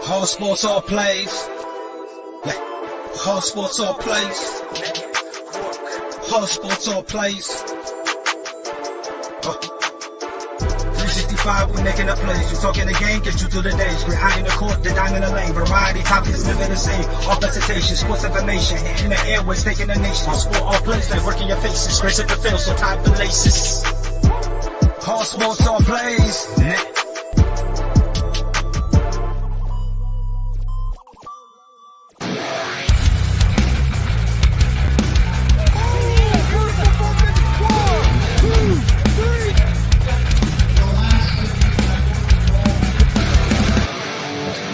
All sports, all plays. All sports, all plays. All sports, all plays. 365, we making a plays. You talking the game, get you through the days. We're high in the court, the dime in the lane. Variety topics, living the same. All presentation, sports information. In the airways, taking the nation. All sport, all plays, like working your faces. Grace at the field, so tie the laces. All sports, all plays.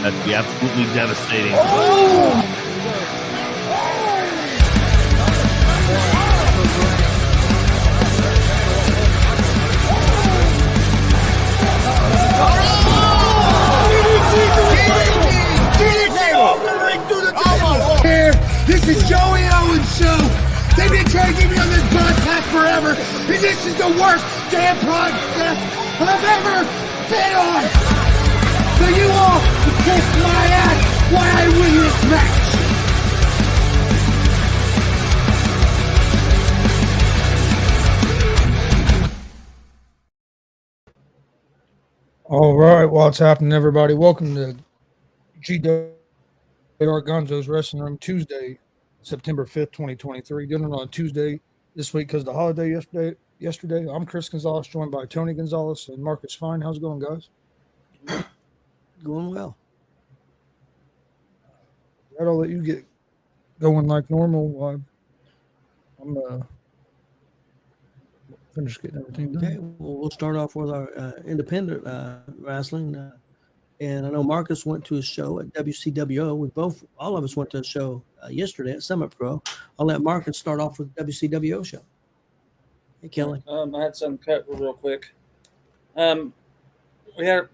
That'd be absolutely devastating. This is Joey Owens' show. They've been trying to get me on this podcast forever, and this is the worst damn podcast I've ever been on. So you all can kiss my ass while I win this match. All right, what's happening, everybody? Welcome to G.W.R. Gonzo'S Wrestling Room, Tuesday, September 5th, 2023. Doing it on Tuesday this week because the holiday yesterday. I'm Chris Gonzalez, joined by Tony Gonzalez and Marcus Fine. How's it going, guys? Going well. I'll let you get going like normal. I'm finished getting everything done. Okay, well, we'll start off with our independent wrestling. And I know Marcus went to a show at WCWO. All of us went to a show yesterday at Summit Pro. I'll let Marcus start off with the WCWO show. Hey, Kelly. I had some cut real quick. We had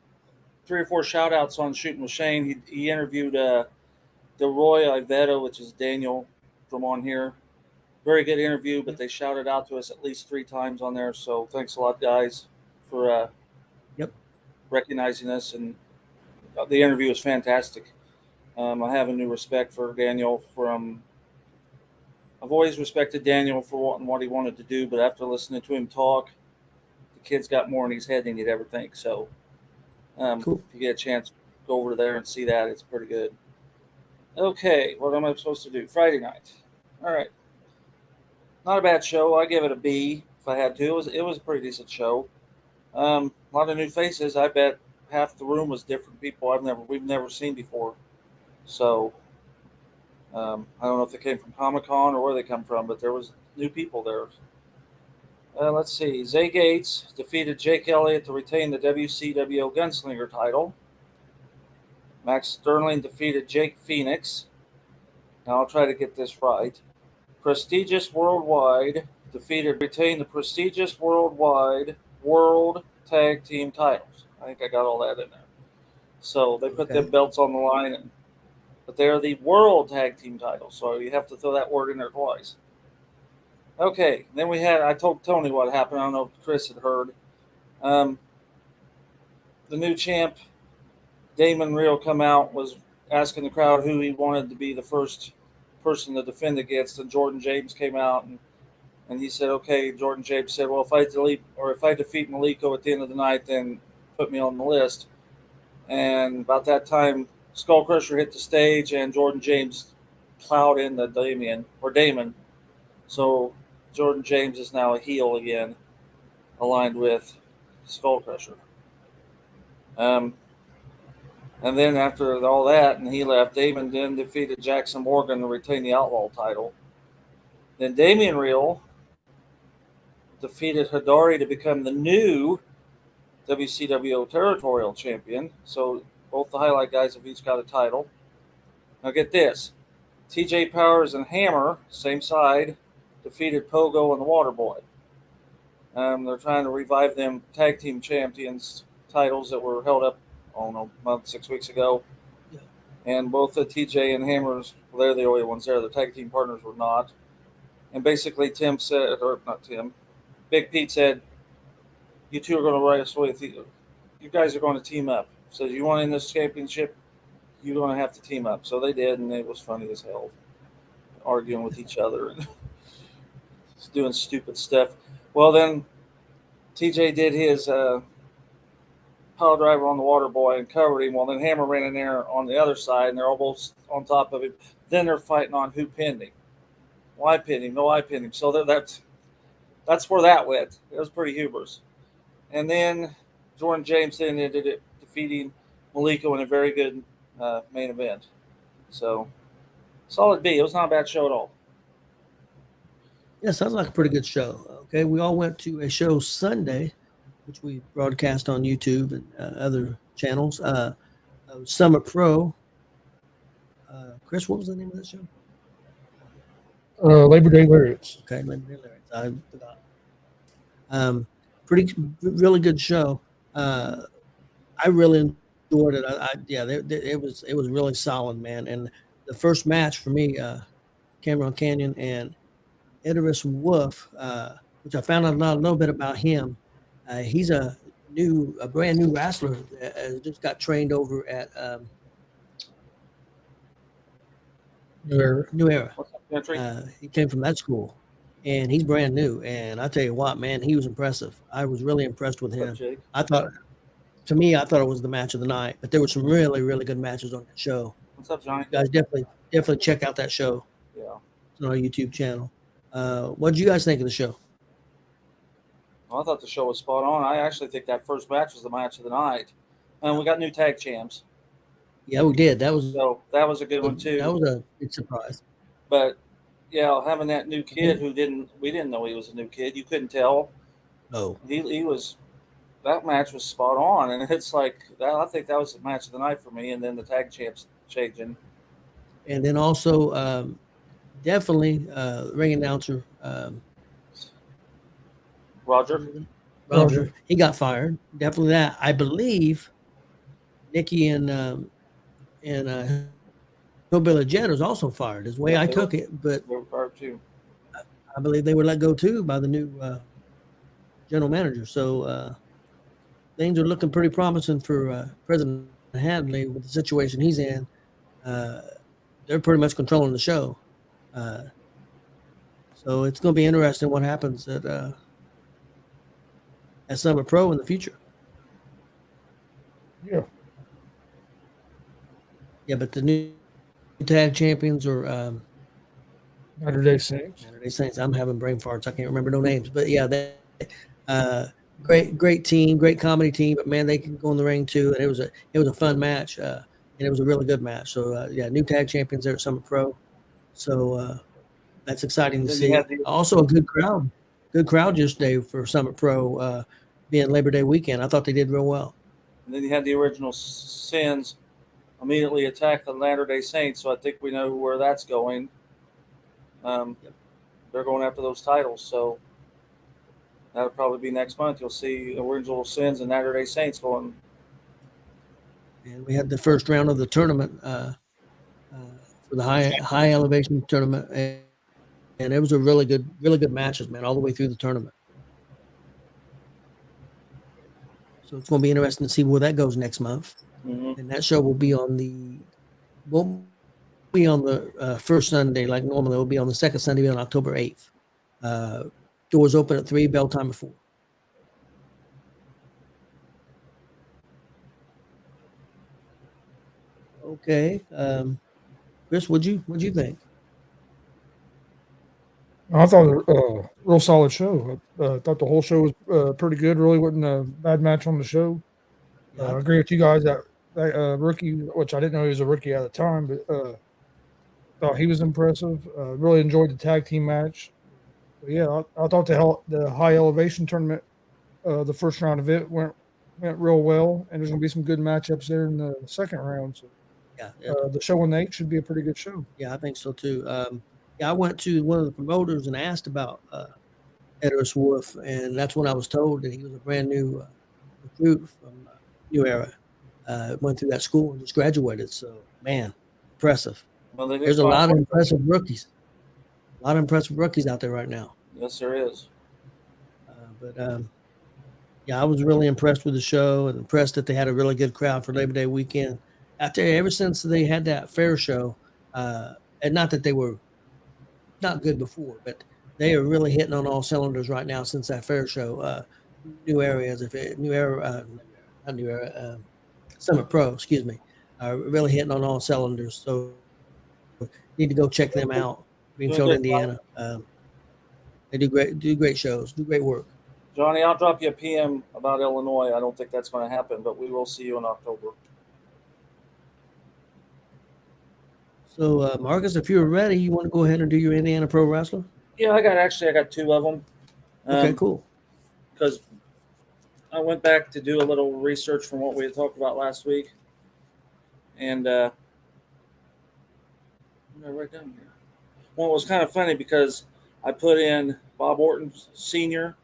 3 or 4 shout outs on Shooting with Shane. He interviewed Delroy Iveta, which is Daniel from on here. Very good interview, but they shouted out to us at least 3 times on there. So thanks a lot, guys, for recognizing us. And the interview was fantastic. I have a new respect for Daniel I've always respected Daniel for what he wanted to do, but after listening to him talk, the kid's got more in his head than you'd ever think. So Cool. If you get a chance, go over there and see that. It's pretty good. Okay, what am I supposed to do? Friday night. All right. Not a bad show. I give it a B if I had to. It was a pretty decent show. A lot of new faces. I bet half the room was different people we've never seen before. So I don't know if they came from Comic-Con or where they come from, but there was new people there. Let's see. Zay Gates defeated Jake Elliott to retain the WCWO Gunslinger title. Max Sterling defeated Jake Phoenix. Now I'll try to get this right. Prestigious Worldwide retained the Prestigious Worldwide World Tag Team titles. I think I got all that in there. So they put them belts on the line, but they're the World Tag Team titles. So you have to throw that word in there twice. Okay, then I told Tony what happened. I don't know if Chris had heard. The new champ, Damon Real, come out, was asking the crowd who he wanted to be the first person to defend against, and Jordan James came out and he said, okay. Jordan James said, well, if I defeat Maliko at the end of the night, then put me on the list. And about that time, Skull Crusher hit the stage and Jordan James plowed into Damon. So Jordan James is now a heel again, aligned with Skull Crusher. And then after all that, and he left, Damon then defeated Jackson Morgan to retain the Outlaw title. Then Damian Real defeated Hidari to become the new WCWO Territorial Champion. So both the highlight guys have each got a title. Now get this. TJ Powers and Hammer, same side, defeated Pogo and the Waterboy. They're trying to revive them tag team champions titles that were held up, a month, 6 weeks ago. Yeah. And both the TJ and Hammers, they're the only ones there. The tag team partners were not. And basically Big Pete said, you two are going to wrestle with you guys are going to team up. So you want in this championship, you're going to have to team up. So they did, and it was funny as hell, arguing with each other and just doing stupid stuff. Well, then TJ did his pile driver on the water boy and covered him. Well, then Hammer ran in there on the other side, and they're almost on top of him. Then they're fighting on who pinned him. Well, I pinned him. No, I pinned him. So that's where that went. It was pretty humorous. And then Jordan James then ended it defeating Maliko in a very good main event. So solid B. It was not a bad show at all. Yeah, sounds like a pretty good show. Okay, we all went to a show Sunday, which we broadcast on YouTube and other channels. Summit Pro. Chris, what was the name of that show? Labor Day Lariats. Okay, Labor Day Lariats. I forgot. Really good show. I really enjoyed it. It was really solid, man. And the first match for me, Cameron Canyon and Idris Wolf, which I found out a little bit about him. He's a brand new wrestler that just got trained over at New Era. He came from that school, and he's brand new. And I tell you what, man, he was impressive. I was really impressed with him. I thought it was the match of the night, but there were some really, really good matches on that show. What's up, Johnny? You guys definitely check out that show. Yeah. It's on our YouTube channel. What did you guys think of the show? Well, I thought the show was spot on. I actually think that first match was the match of the night. And we got new tag champs. Yeah, we did. That was a good one too. That was a big surprise. But yeah, having that new kid we didn't know he was a new kid. You couldn't tell. No. He was. That match was spot on, and it's like that. I think that was the match of the night for me. And then the tag champs changing. And then also, definitely ring announcer Roger, he got fired. Definitely that. I believe Nikki and Hillbilly Jet was also fired. Is the way I took it, but they were fired too. I believe they were let go too by the new general manager. So things are looking pretty promising for President Hadley with the situation he's in. They're pretty much controlling the show. So it's going to be interesting what happens at Summit Pro in the future. Yeah. Yeah, but the new tag champions are Saturday Saints. Saturday Saints. I'm having brain farts. I can't remember no names. But yeah, they great team, great comedy team. But man, they can go in the ring too. And it was a fun match. And it was a really good match. So yeah, new tag champions there at Summit Pro. So that's exciting to see. Also a good crowd yesterday for Summit Pro being Labor Day weekend. I thought they did real well. And then you had the original Sins immediately attack the Latter-day Saints, so I think we know where that's going. They're going after those titles, so that'll probably be next month. You'll see original Sins and Latter-day Saints going. And we had the first round of the tournament for the high elevation tournament, and it was a really good matches, man, all the way through the tournament. So it's going to be interesting to see where that goes next month. Mm-hmm. And that show will be on the first Sunday like normally. It will be on the second Sunday on October 8th. Doors open at 3, bell time at 4. Okay, Chris, what'd you think? I thought it was a real solid show. I thought the whole show was pretty good. Really wasn't a bad match on the show. I agree with you guys that rookie, which I didn't know he was a rookie at the time, but thought he was impressive. Really enjoyed the tag team match. But yeah, I thought the high elevation tournament, the first round of it went real well, and there's going to be some good matchups there in the second round. So yeah. The show on the 8th should be a pretty good show. Yeah, I think so too. I went to one of the promoters and asked about Idris Wolf, and that's when I was told that he was a brand new recruit from New Era. Went through that school and just graduated. So, man, impressive. Well, there's a lot of impressive rookies. A lot of impressive rookies out there right now. Yes, there is. Yeah, I was really impressed with the show and impressed that they had a really good crowd for Labor Day weekend. I tell you, ever since they had that fair show, and not that they were not good before, but they are really hitting on all cylinders right now since that fair show. New areas, new era, not new era, Summit Pro, excuse me, really hitting on all cylinders. So need to go check them out. Doing Greenfield, good, Indiana. They do great shows, do great work. Johnny. I'll drop you a PM about Illinois. I don't think that's going to happen, but we will see you in October. So, Marcus, if you're ready, you want to go ahead and do your Indiana Pro Wrestler? Yeah, I got 2 of them. Okay, cool. Because I went back to do a little research from what we had talked about last week, and right down here. Well, it was kind of funny because I put in Bob Orton Sr.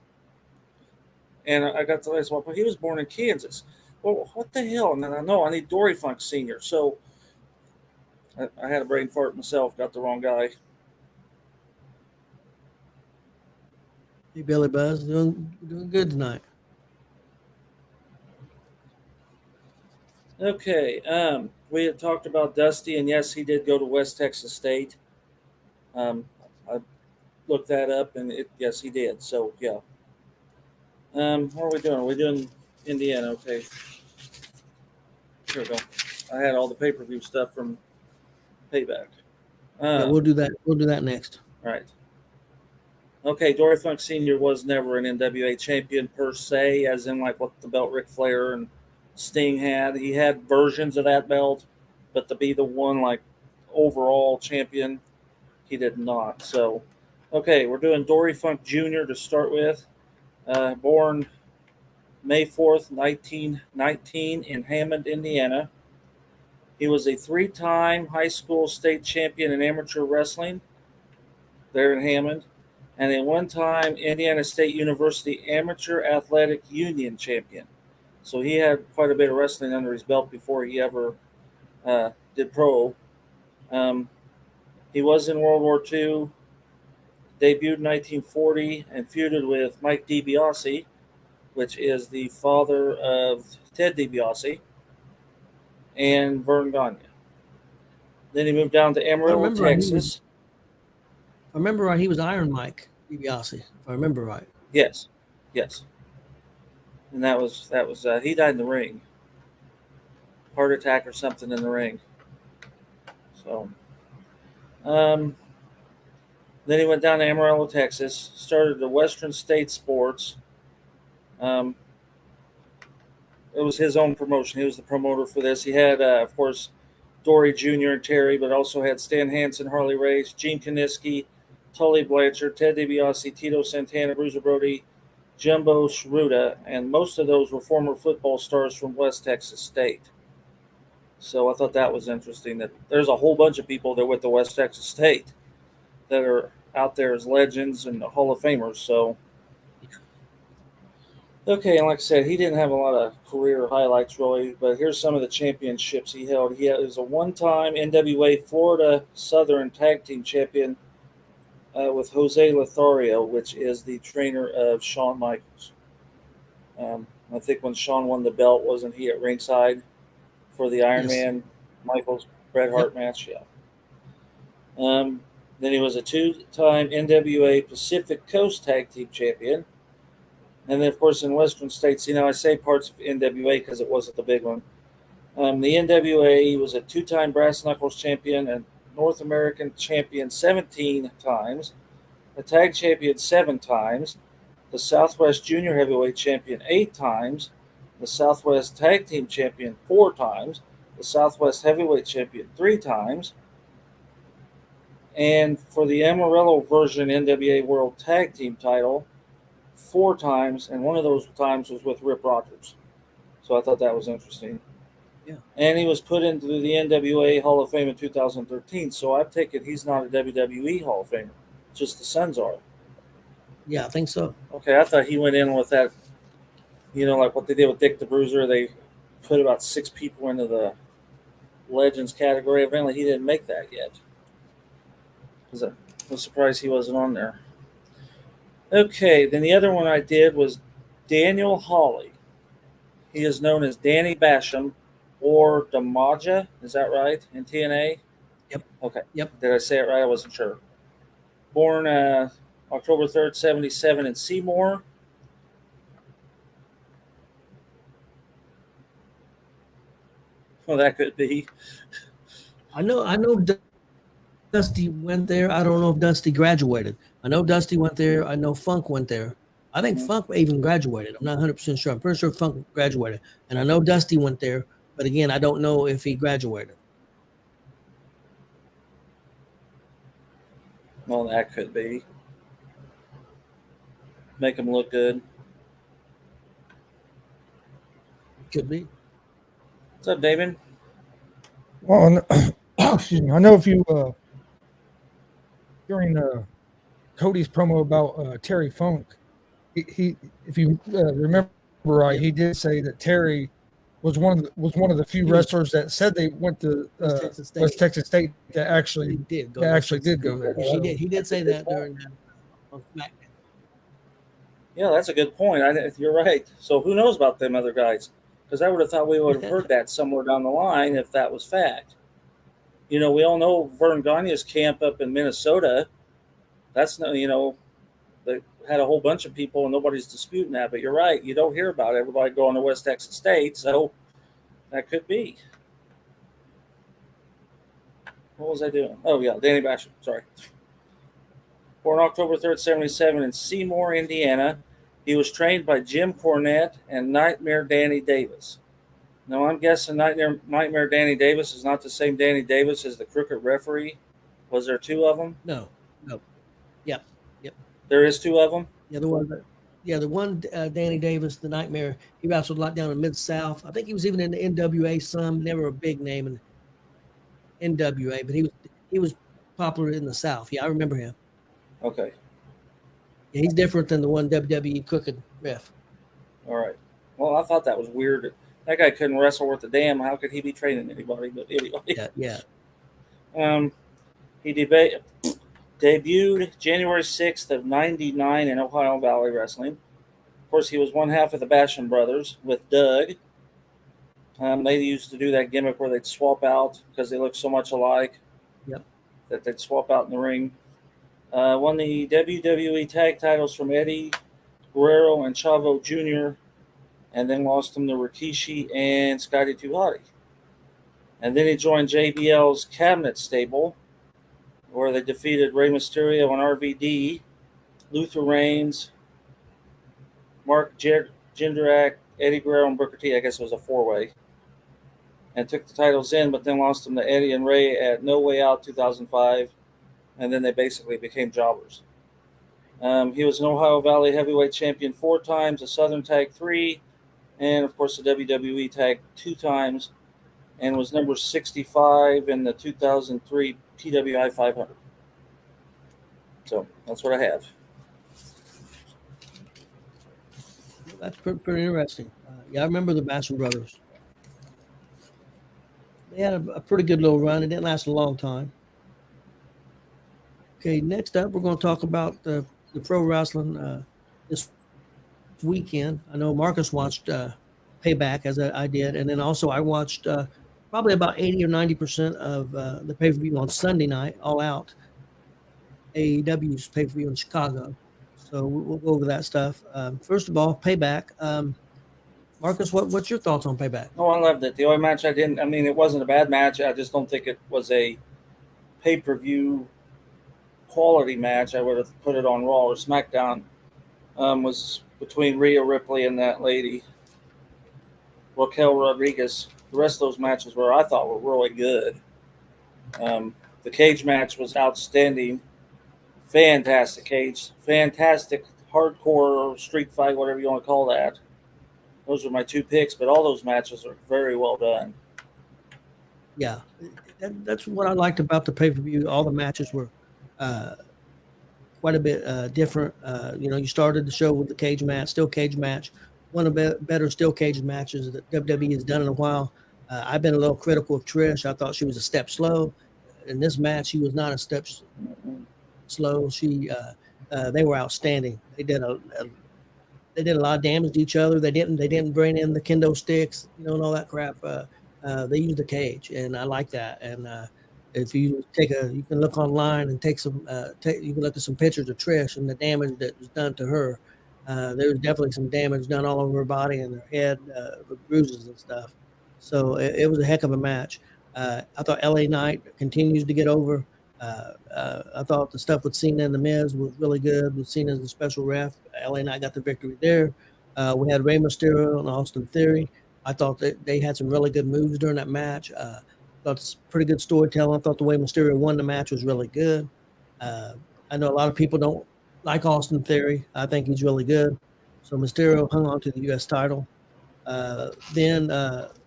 and I got the last one, but he was born in Kansas. Well, what the hell? And then I know I need Dory Funk Sr. So I had a brain fart myself, got the wrong guy. Hey, Billy Buzz, doing good tonight. Okay, we had talked about Dusty, and yes, he did go to West Texas State. I looked that up, and yes, he did. So yeah. What are we doing? Are we doing Indiana? Okay. Here we go. I had all the pay-per-view stuff from Payback. Yeah, we'll do that. We'll do that next. Right. Okay, Dory Funk Sr. was never an NWA champion per se, as in like what the belt Ric Flair and Sting had. He had versions of that belt, but to be the one like overall champion, he did not. So, okay, we're doing Dory Funk Jr. to start with. Born May 4th, 1919 in Hammond, Indiana. He was a 3-time high school state champion in amateur wrestling there in Hammond, and a 1-time Indiana State University Amateur Athletic Union champion. So he had quite a bit of wrestling under his belt before he ever did pro. He was in World War II, debuted in 1940, and feuded with Mike DiBiase, which is the father of Ted DiBiase, and Vern Gagne. Then he moved down to Amarillo, Texas. I remember right, he was Iron Mike DiBiase, if I remember right. Yes. And that was he died in the ring, heart attack or something in the ring. So, then he went down to Amarillo, Texas, started the Western State Sports. It was his own promotion. He was the promoter for this. He had, of course, Dory Jr. and Terry, but also had Stan Hansen, Harley Race, Gene Kaniski, Tully Blanchard, Ted DiBiase, Tito Santana, Bruiser Brody, Jumbo Shruda, and most of those were former football stars from West Texas State. So I thought that was interesting that there's a whole bunch of people that went to West Texas State that are out there as legends and Hall of Famers. So, okay, and like I said, he didn't have a lot of career highlights really, but here's some of the championships he held. He was a 1-time NWA Florida Southern Tag Team Champion with Jose Lothario, which is the trainer of Shawn Michaels. I think when Shawn won the belt, wasn't he at ringside for the Iron Man Michaels Bret Hart match? Yeah. Then he was a 2-time NWA Pacific Coast Tag Team Champion. And then, of course, in Western States, I say parts of NWA because it wasn't the big one. The NWA, he was a 2-time Brass Knuckles Champion and North American Champion 17 times, a Tag Champion 7 times, the Southwest Junior Heavyweight Champion 8 times, the Southwest Tag Team Champion 4 times, the Southwest Heavyweight Champion 3 times, and for the Amarillo version NWA World Tag Team title 4 times, and one of those times was with Rip Rogers. So I thought that was interesting. Yeah. And he was put into the NWA Hall of Fame in 2013. So I take it he's not a WWE Hall of Famer, just the Sons are. Yeah, I think so. Okay, I thought he went in with that, like what they did with Dick the Bruiser. They put about 6 people into the Legends category. Apparently he didn't make that yet. I was surprised he wasn't on there. Okay, then the other one I did was Daniel Hawley. He is known as Danny Basham, or Damaja. Is that right? In TNA? Yep. Okay. Yep. Did I say it right? I wasn't sure. Born October 3rd, 77 in Seymour. Well, that could be. I know Dusty went there. I don't know if Dusty graduated. I know Dusty went there. I know Funk went there. I think Funk even graduated. I'm not 100% sure. I'm pretty sure Funk graduated. And I know Dusty went there. But again, I don't know if he graduated. Well, that could be. Make him look good. Could be. What's up, Damon? Well, excuse me. I know if you during Cody's promo about Terry Funk, he if you remember right, he did say that Terry was one of the few wrestlers that said they went to West Texas State that actually did go there. Yeah, he did say that during on SmackDown. Yeah, that's a good point. You're right. So who knows about them other guys? Because I would have thought we would have heard that somewhere down the line if that was fact. You know, we all know Vern Gagne's camp up in Minnesota. That's no, you know, they had a whole bunch of people and nobody's disputing that. But you're right. You don't hear about everybody going to West Texas State. So that could be. What was I doing? Oh, yeah, Danny Basham. Sorry. Born October 3rd, 77 in Seymour, Indiana. He was trained by Jim Cornette and Nightmare Danny Davis. Now, I'm guessing Nightmare Danny Davis is not the same Danny Davis as the crooked referee. Was there two of them? No. Yep. There is two of them? The one Danny Davis, the Nightmare, he wrestled a lot down in Mid-South. I think he was even in the NWA some, never a big name in NWA, but he was popular in the South. Yeah, I remember him. Okay. Yeah, he's different than the one WWE crooked ref. All right. Well, I thought that was weird. That guy couldn't wrestle worth a damn. How could he be training anybody? But anyway. Yeah. He debuted January 6th of 99 in Ohio Valley Wrestling. Of course, he was one half of the Basham Brothers with Doug. They used to do that gimmick where they'd swap out because they look so much alike. Yep. That they'd swap out in the ring. Won the WWE tag titles from Eddie Guerrero and Chavo Jr., and then lost them to Rikishi and Scotty 2 Hotty. And then he joined JBL's Cabinet stable, where they defeated Rey Mysterio and RVD, Luther Reigns, Mark Jindrak, Eddie Guerrero, and Booker T. I guess it was a four-way. And took the titles in, but then lost them to Eddie and Ray at No Way Out 2005. And then they basically became jobbers. He was an Ohio Valley Heavyweight Champion 4 times, a Southern Tag 3, and, of course, the WWE Tag 2 times, and was number 65 in the 2003 PWI 500. So that's what I have. That's pretty interesting. I remember the Basham Brothers. They had a pretty good little run. It didn't last a long time. Okay, next up, we're going to talk about the pro wrestling this weekend. I know Marcus watched Payback, as I did, and then also I watched probably about 80 or 90% of the pay-per-view on Sunday night, All Out, AEW's pay-per-view in Chicago. So we'll go over that stuff. First of all, Payback. Marcus, what's your thoughts on Payback? Oh, I loved it. The only match it wasn't a bad match. I just don't think it was a pay-per-view quality match. I would have put it on Raw or SmackDown. Was between Rhea Ripley and that lady, Raquel Rodriguez. The rest of those matches I thought were really good. The cage match was outstanding. Fantastic cage. Fantastic hardcore street fight, whatever you want to call that. Those are my two picks, but all those matches are very well done. Yeah, that's what I liked about the pay-per-view. All the matches were quite a bit different. You started the show with the cage match, still cage match. One of the better still cage matches that WWE has done in a while. I've been a little critical of Trish. I thought she was a step slow. In this match, she was not a step slow. They were outstanding. They did a lot of damage to each other. They didn't bring in the kendo sticks, and all that crap. they used a cage, and I like that. And if you you can look online and take some, you can look at some pictures of Trish and the damage that was done to her. There was definitely some damage done all over her body and her head, with bruises and stuff. So it was a heck of a match. I thought LA Knight continues to get over. I thought the stuff with Cena and The Miz was really good. With Cena as the special ref, LA Knight got the victory there. We had Rey Mysterio and Austin Theory. I thought that they had some really good moves during that match. Thought it's pretty good storytelling. I thought the way Mysterio won the match was really good. Uh, I know a lot of people don't like Austin Theory. I think he's really good. So Mysterio hung on to the U.S. title. Then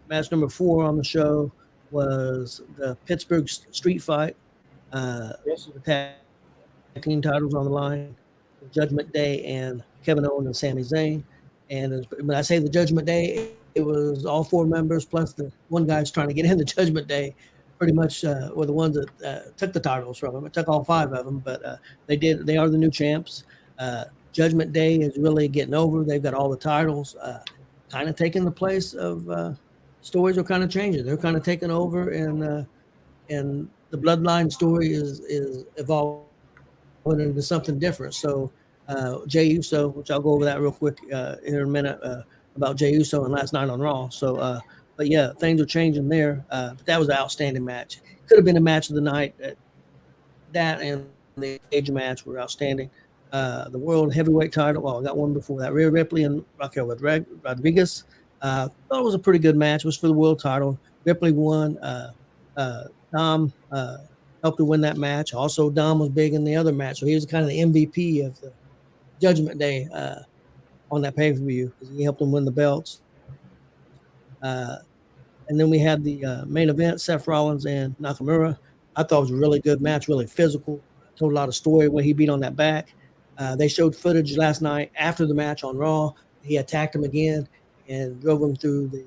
match number 4 on the show was the Pittsburgh Street Fight. Yes. The tag team titles on the line. Judgment Day and Kevin Owens and Sami Zayn. And when I say the Judgment Day, it was all 4 members plus the one guy's trying to get in the Judgment Day. Pretty much were the ones that took the titles from them. It took all 5 of them, but they did. They are the new champs. Judgment Day is really getting over. They've got all the titles, kind of taking the place of stories are kind of changing. They're kind of taking over, and the bloodline story is evolving into something different. So Jey Uso, which I'll go over that real quick in a minute about Jey Uso and last night on Raw. So, but yeah, things are changing there. But that was an outstanding match. Could have been a match of the night. That and the cage match were outstanding. The world heavyweight title. Well, I got one before that. Rhea Ripley and Raquel Rodriguez. Thought it was a pretty good match. It was for the world title. Ripley won. Dom helped her win that match. Also, Dom was big in the other match, so he was kind of the MVP of the Judgment Day on that pay-per-view because he helped them win the belts. And then we had the main event, Seth Rollins and Nakamura. I thought it was a really good match, really physical. Told a lot of story when he beat on that back. They showed footage last night after the match on Raw. He attacked him again and drove him through the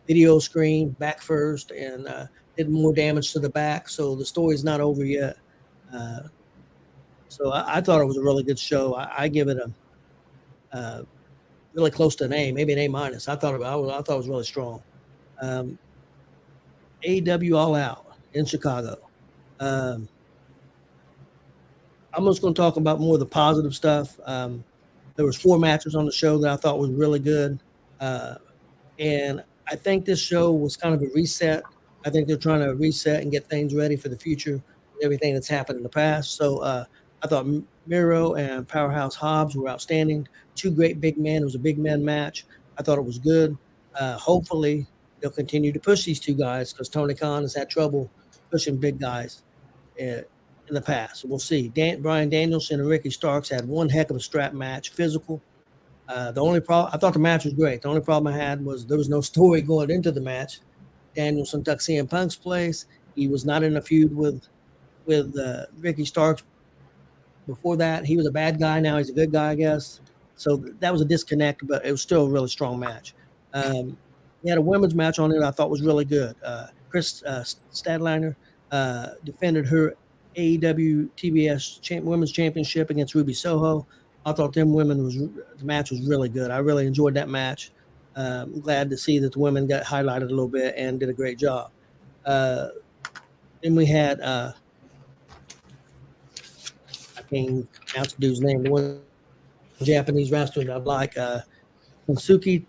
video screen back first and did more damage to the back. So the story's not over yet. So I thought it was a really good show. I give it a really close to an A, maybe an A minus. I thought it was really strong. AEW All Out in Chicago. I'm just going to talk about more of the positive stuff. There was 4 matches on the show that I thought was really good. And I think this show was kind of a reset. I think they're trying to reset and get things ready for the future with everything that's happened in the past. So I thought Miro and Powerhouse Hobbs were outstanding. 2 great big men. It was a big man match. I thought it was good. Hopefully, they'll continue to push these 2 guys because Tony Khan has had trouble pushing big guys in the past. So we'll see. Bryan Danielson and Ricky Starks had one heck of a strap match, physical. The only problem, I thought the match was great. The only problem I had was there was no story going into the match. Danielson took CM Punk's place. He was not in a feud with Ricky Starks before that. He was a bad guy. Now he's a good guy, I guess. So that was a disconnect, but it was still a really strong match. We had a women's match on it I thought was really good. Chris Stadliner defended her AEW TBS Women's Championship against Ruby Soho. I thought the match was really good. I really enjoyed that match. I'm glad to see that the women got highlighted a little bit and did a great job. Then we had I can't pronounce the dude's name. The one Japanese wrestler that I like, Kensuke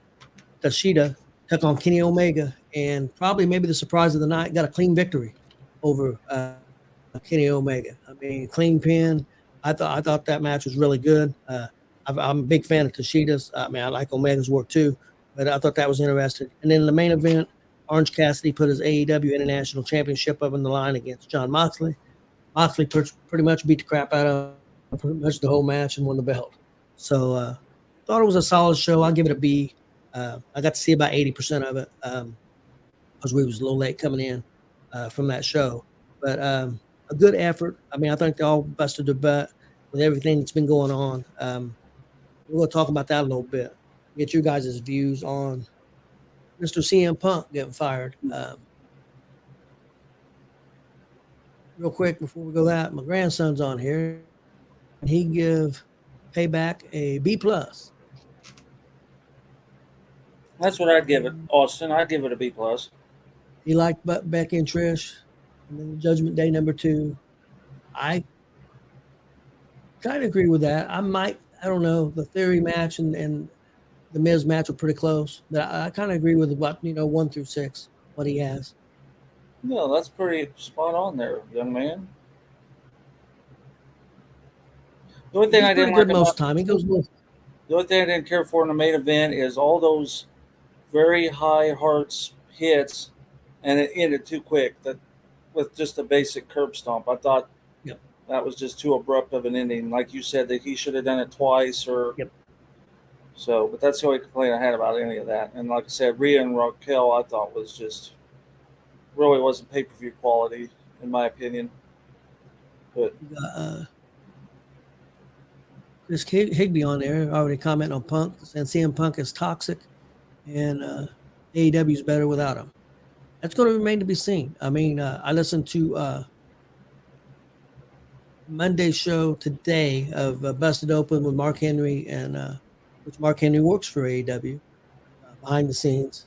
Tashida, took on Kenny Omega, and probably maybe the surprise of the night, got a clean victory over Kenny Omega. I mean, clean pin. I thought that match was really good. I'm a big fan of Tashida's. I mean, I like Omega's work too, but I thought that was interesting. And then the main event, Orange Cassidy put his AEW International Championship up on the line against Jon Moxley. Moxley pretty much beat the crap out of him pretty much the whole match and won the belt. So thought it was a solid show. I'll give it a B. I got to see about 80% of it because we was a little late coming in from that show. But a good effort. I mean, I think they all busted their butt with everything that's been going on. We're going to talk about that a little bit. Get your guys' views on Mr. CM Punk getting fired. Real quick before we go that, my grandson's on here, and he give Payback a B+. That's what I'd give it, Austin. I'd give it a B+. He liked Becky and Trish, and then Judgment Day #2. I kind of agree with that. I don't know, the Theory match and the Miz match were pretty close, but I kind of agree with what 1 through 6, what he has. No, that's pretty spot on there, young man. The only thing He's I pretty didn't good like most about of the time. He goes with the only thing I didn't care for in the main event is all those very high hearts hits, and it ended too quick. That with just a basic curb stomp, I thought yep, that was just too abrupt of an ending. Like you said, that he should have done it twice or yep. so. But that's the only complaint I had about any of that. And like I said, Rhea and Raquel, I thought was just really wasn't pay per view quality in my opinion. But You got Chris Higby on there already commenting on Punk, and CM Punk is toxic, and AEW is better without him. That's going to remain to be seen. I mean, I listened to Monday's show today of Busted Open with Mark Henry, and which Mark Henry works for AEW behind the scenes,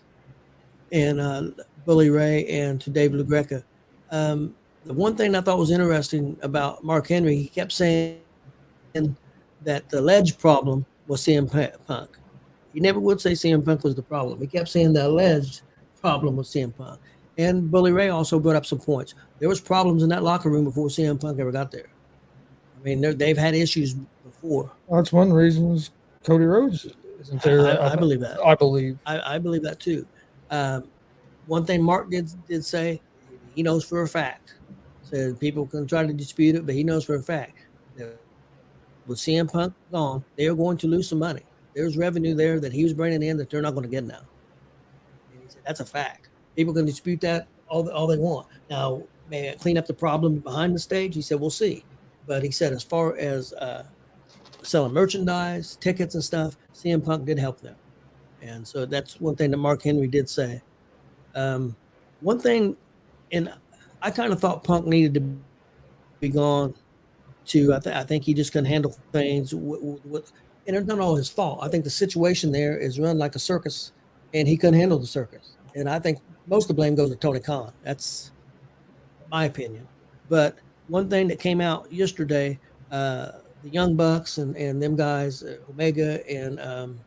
and Bully Ray and to Dave LaGreca. The one thing I thought was interesting about Mark Henry, he kept saying that the alleged problem was CM Punk. He never would say CM Punk was the problem. He kept saying the alleged problem was CM Punk. And Bully Ray also brought up some points. There was problems in that locker room before CM Punk ever got there. I mean, they've had issues before. Well, that's one reason Cody Rhodes isn't there. I believe that. I believe. I believe that too. One thing Mark did say, he knows for a fact. Said people can try to dispute it, but he knows for a fact that with CM Punk gone, they are going to lose some money. There's revenue there that he was bringing in that they're not going to get now. And he said that's a fact. People can dispute that all they want. Now, may I clean up the problem behind the stage? He said we'll see. But he said as far as selling merchandise, tickets, and stuff, CM Punk did help them. And so that's one thing that Mark Henry did say. One thing, and I kind of thought Punk needed to be gone too. I think he just couldn't handle things. And it's not all his fault. I think the situation there is run like a circus, and he couldn't handle the circus. And I think most of the blame goes to Tony Khan. That's my opinion. But one thing that came out yesterday, the Young Bucks and them guys, Omega and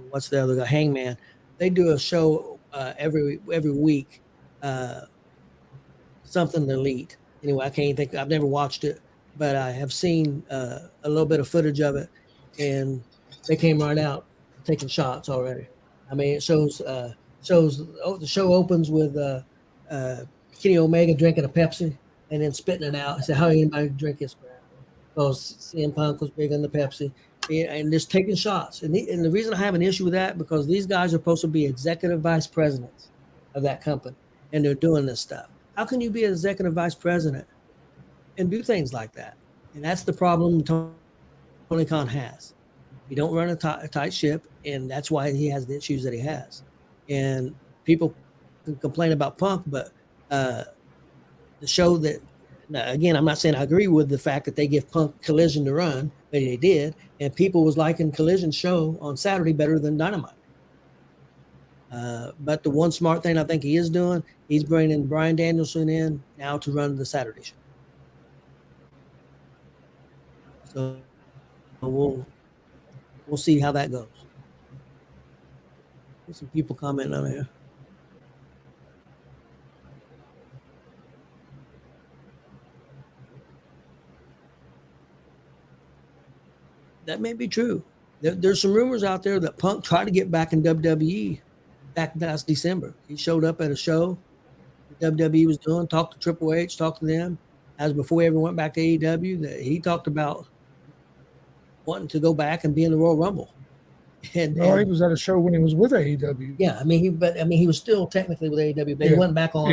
what's the other guy, Hangman, they do a show every week, something elite. Anyway, I can't think. I've never watched it, but I have seen a little bit of footage of it, and they came right out taking shots already. I mean, it shows. The show opens with Kenny Omega drinking a Pepsi and then spitting it out. I said, "How anybody drink this crap?" Because CM Punk was big on the Pepsi, and just taking shots. And the reason I have an issue with that because these guys are supposed to be executive vice presidents of that company, and they're doing this stuff. How can you be an executive vice president and do things like that? And that's the problem Tony Khan has. He don't run a tight ship, and that's why he has the issues that he has. And people can complain about Punk, but the show that, now, again, I'm not saying I agree with the fact that they give Punk Collision to run, but they did, and people was liking Collision's show on Saturday better than Dynamite. But the one smart thing I think he is doing, he's bringing Bryan Danielson in now to run the Saturday show. So we'll see how that goes. There's some people commenting on here. That may be true. There's some rumors out there that Punk tried to get back in WWE back last December. He showed up at a show that WWE was doing, talked to Triple H, talked to them. As before he ever went back to AEW, that he talked about wanting to go back and be in the Royal Rumble. And he was at a show when he was with AEW. Yeah, I mean, he was still technically with AEW, but he wasn't back on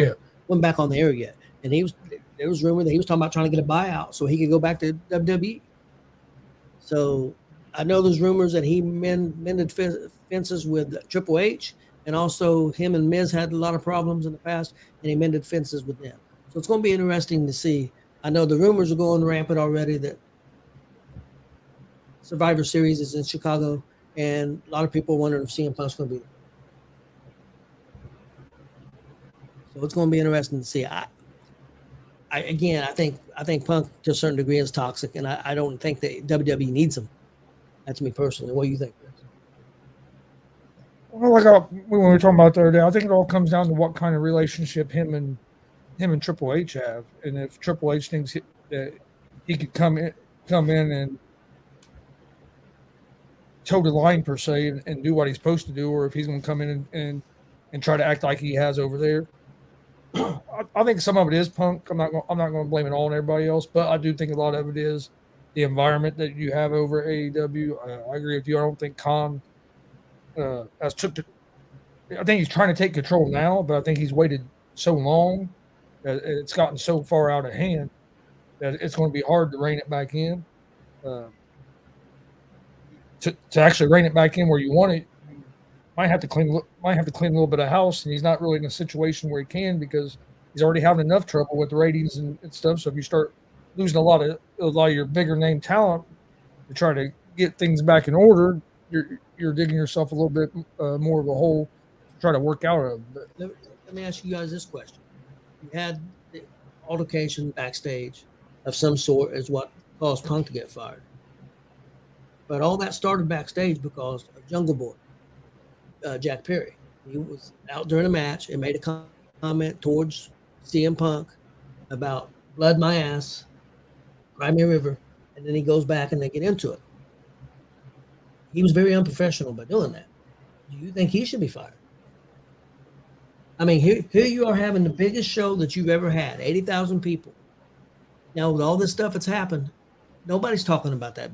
the air yet. And there was rumor that he was talking about trying to get a buyout so he could go back to WWE. So I know there's rumors that he mended fences with Triple H, and also him and Miz had a lot of problems in the past, and he mended fences with them. So it's going to be interesting to see. I know the rumors are going rampant already that Survivor Series is in Chicago, and a lot of people are wondering if CM Punk's going to be there. So it's going to be interesting to see. I think Punk to a certain degree is toxic, and I don't think that WWE needs him. That's me personally. What do you think, Chris? Well, like when we were talking about the other day, I think it all comes down to what kind of relationship him and Triple H have, and if Triple H thinks that he could come in and toe the line per se and do what he's supposed to do, or if he's going to come in and try to act like he has over there. I think some of it is Punk. I'm not going to blame it all on everybody else, but I do think a lot of it is the environment that you have over AEW. I agree with you. I don't think Khan has took the. I think he's trying to take control now, but I think he's waited so long that it's gotten so far out of hand that it's going to be hard to rein it back in. To actually rein it back in where you want it, you might have to clean a little bit of house, and he's not really in a situation where he can because he's already having enough trouble with the ratings and stuff. So if you start losing a lot of your bigger name talent to try to get things back in order, you're digging yourself a little bit more of a hole to try to work out of. But Let me ask you guys this question: You had the altercation backstage of some sort, is what caused Punk to get fired. But all that started backstage because of Jungle Boy, Jack Perry. He was out during a match and made a comment towards CM Punk about blood my ass, cry me a river, and then he goes back and they get into it. He was very unprofessional by doing that. Do you think he should be fired? I mean, here you are having the biggest show that you've ever had, 80,000 people. Now, with all this stuff that's happened, nobody's talking about that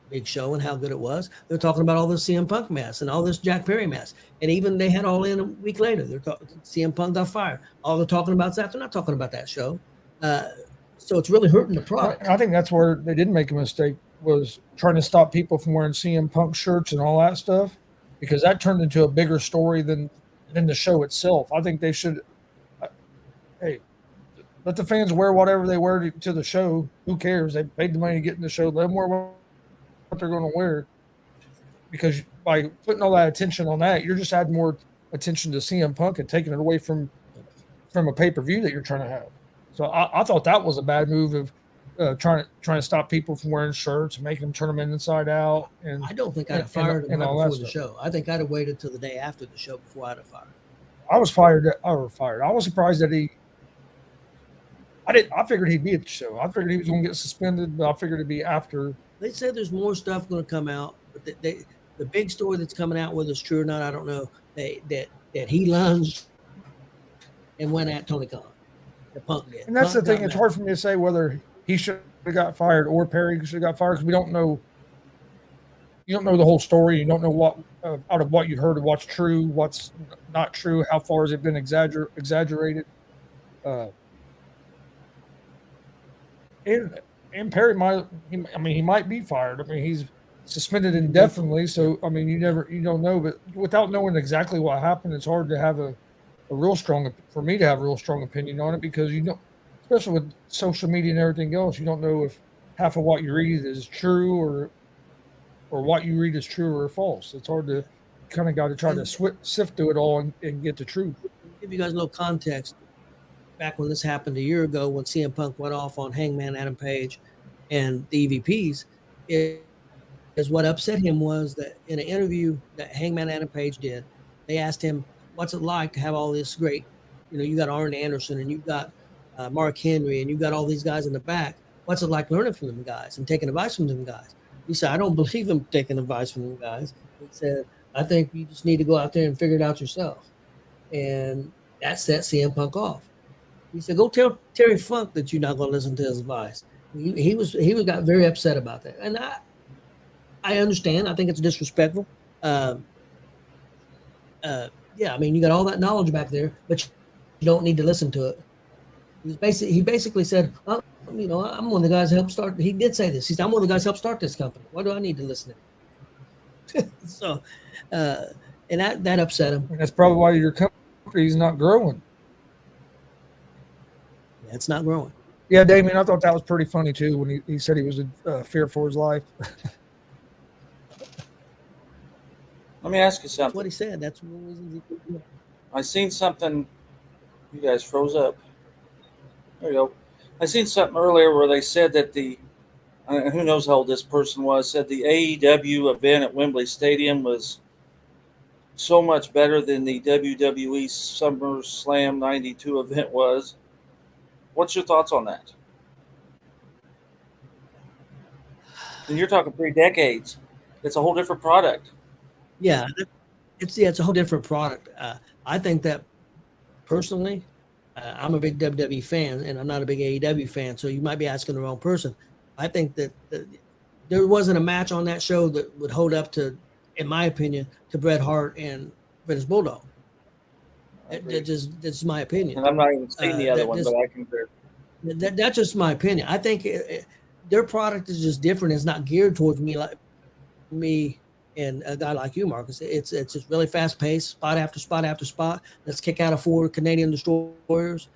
big show and how good it was. They're talking about all this CM Punk mess and all this Jack Perry mess. And even they had All In a week later. They're talking CM Punk got fired. All they're talking about is that. They're not talking about that show. So it's really hurting the product. I think that's where they did make a mistake, was trying to stop people from wearing CM Punk shirts and all that stuff, because that turned into a bigger story than the show itself. I think they should, hey, let the fans wear whatever they wear to the show. Who cares? They paid the money to get in the show. Let them wear what they're going to wear, because by putting all that attention on that, you're just adding more attention to CM Punk and taking it away from a pay-per-view that you're trying to have. So I thought that was a bad move of trying to stop people from wearing shirts and making them turn them inside out. And I don't think I'd have fired him right before the show. I think I'd have waited till the day after the show before I'd have fired him. I was fired. I was surprised that I figured he'd be at the show. I figured he was going to get suspended, but I figured it'd be after. They said there's more stuff going to come out, but the big story that's coming out, whether it's true or not, I don't know. That he lunged and went at Tony Khan. The Punk did. And that's Punk the thing. It's hard for me to say whether he should have got fired or Perry should have got fired, because we don't know. You don't know the whole story. You don't know what out of what you heard of what's true, what's not true. How far has it been exaggerated? And Perry he might be fired. I mean, he's suspended indefinitely. So I mean, you don't know. But without knowing exactly what happened, it's hard to have a real strong opinion on it, because you don't, especially with social media and everything else, you don't know if half of what you read is true or what you read is true or false. It's hard to kind of got to try to sift through it all and get the truth. Give you guys a little context. Back when this happened a year ago, when CM Punk went off on Hangman Adam Page and the EVPs, is what upset him was that in an interview that Hangman Adam Page did, they asked him, what's it like to have all this great, you got Arn Anderson and you've got Mark Henry and you've got all these guys in the back. What's it like learning from them guys and taking advice from them guys? He said, I don't believe him taking advice from them guys. He said, I think you just need to go out there and figure it out yourself. And that set CM Punk off. He said, go tell Terry Funk that you're not going to listen to his advice. He got very upset about that. And I understand. I think it's disrespectful. Yeah, I mean, you got all that knowledge back there, but you don't need to listen to it. He basically said, I'm one of the guys who helped start. He did say this. He said, I'm one of the guys who helped start this company. Why do I need to listen to it? So, and that upset him. And that's probably why your company's not growing. Yeah, it's not growing. Yeah, Damien, I thought that was pretty funny too when he said he was in fear for his life. Let me ask you something. That's what he said. That's one of the reasons he. I seen something You guys froze up. There you go. I seen something earlier where they said that who knows how old this person was, said the AEW event at Wembley Stadium was so much better than the WWE SummerSlam 92 event was. What's your thoughts on that? And you're talking 3 decades. It's a whole different product. Yeah, it's a whole different product. I think that personally, I'm a big WWE fan, and I'm not a big AEW fan. So you might be asking the wrong person. I think that there wasn't a match on that show that would hold up to, in my opinion, to Bret Hart and British Bulldog. That's my opinion. And I'm not even seeing the other one, but I can. That's just my opinion. I think their product is just different. It's not geared towards me and a guy like you, Marcus. It's just really fast paced, spot after spot after spot. Let's kick out of 4 Canadian destroyers.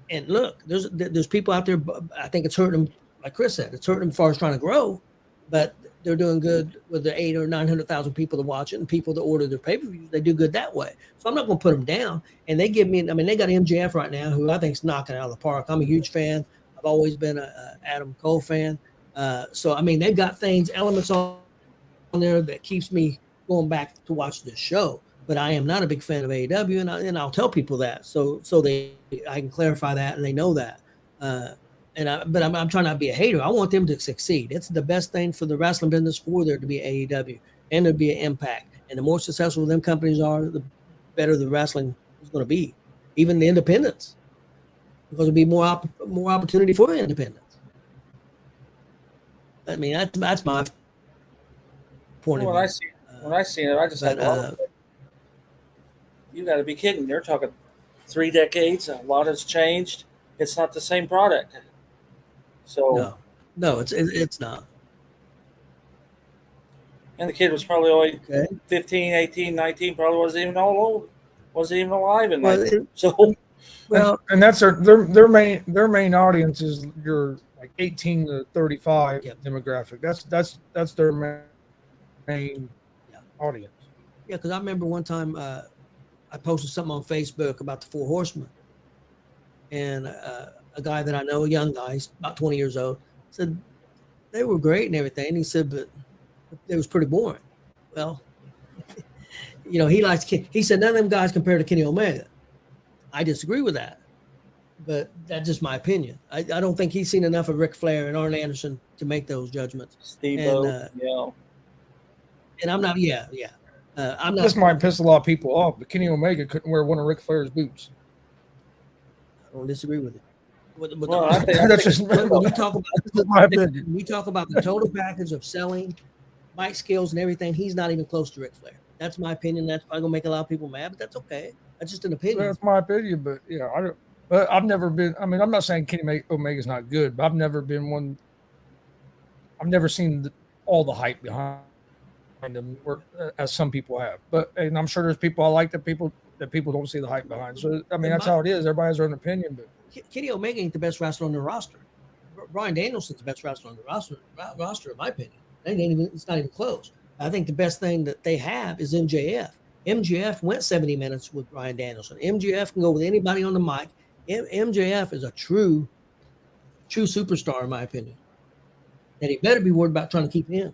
And look, there's people out there. I think it's hurting them, like Chris said, it's hurting them as far as trying to grow, but they're doing good with the 800,000 or 900,000 people that watch it and people that order their pay-per-views. They do good that way. So I'm not going to put them down. And they give me, they got MJF right now, who I think is knocking it out of the park. I'm a huge fan. I've always been a Adam Cole fan. So they've got elements on there that keeps me going back to watch this show. But I am not a big fan of AEW, and I'll tell people that so I can clarify that and they know that. But I'm trying not to be a hater. I want them to succeed. It's the best thing for the wrestling business for there to be AEW and there to be an impact. And the more successful them companies are, the better the wrestling is going to be. Even the independents, because there'll be more opportunity for the independents. That's my point of view. When I see it, I just like, you got to be kidding. They're talking 3 decades. A lot has changed. It's not the same product. So no, it's not. And the kid was probably only 15, 18, 19. Probably wasn't even all old. Wasn't even alive in and that's their main audience is your like 18 to 35 demographic. That's their main audience. Yeah, because I remember one time I posted something on Facebook about the 4 Horsemen, and a guy that I know, a young guy, he's about 20 years old, said they were great and everything. And he said, but it was pretty boring. Well, he said none of them guys compared to Kenny Omega. I disagree with that, but that's just my opinion. I don't think he's seen enough of Ric Flair and Arn Anderson to make those judgments. Steve-O, And I'm not, I'm not. This might piss a lot of people off, but Kenny Omega couldn't wear one of Ric Flair's boots. I don't disagree with it. When we talk about the total package of selling, mic skills and everything, he's not even close to Ric Flair. That's my opinion. That's probably gonna make a lot of people mad, but that's okay. That's just an opinion. That's my opinion, but I don't. But I've never been. I'm not saying Kenny Omega's not good, but I've never been one. I've never seen all the hype behind them, as some people have. And I'm sure there's people I like that people don't see the hype behind. So that's how it is. Everybody has their own opinion, but Kenny Omega ain't the best wrestler on the roster. Bryan Danielson's the best wrestler on the roster, in my opinion. It's not even close. I think the best thing that they have is MJF. MJF went 70 minutes with Bryan Danielson. MJF can go with anybody on the mic. MJF is a true superstar, in my opinion. And he better be worried about trying to keep him.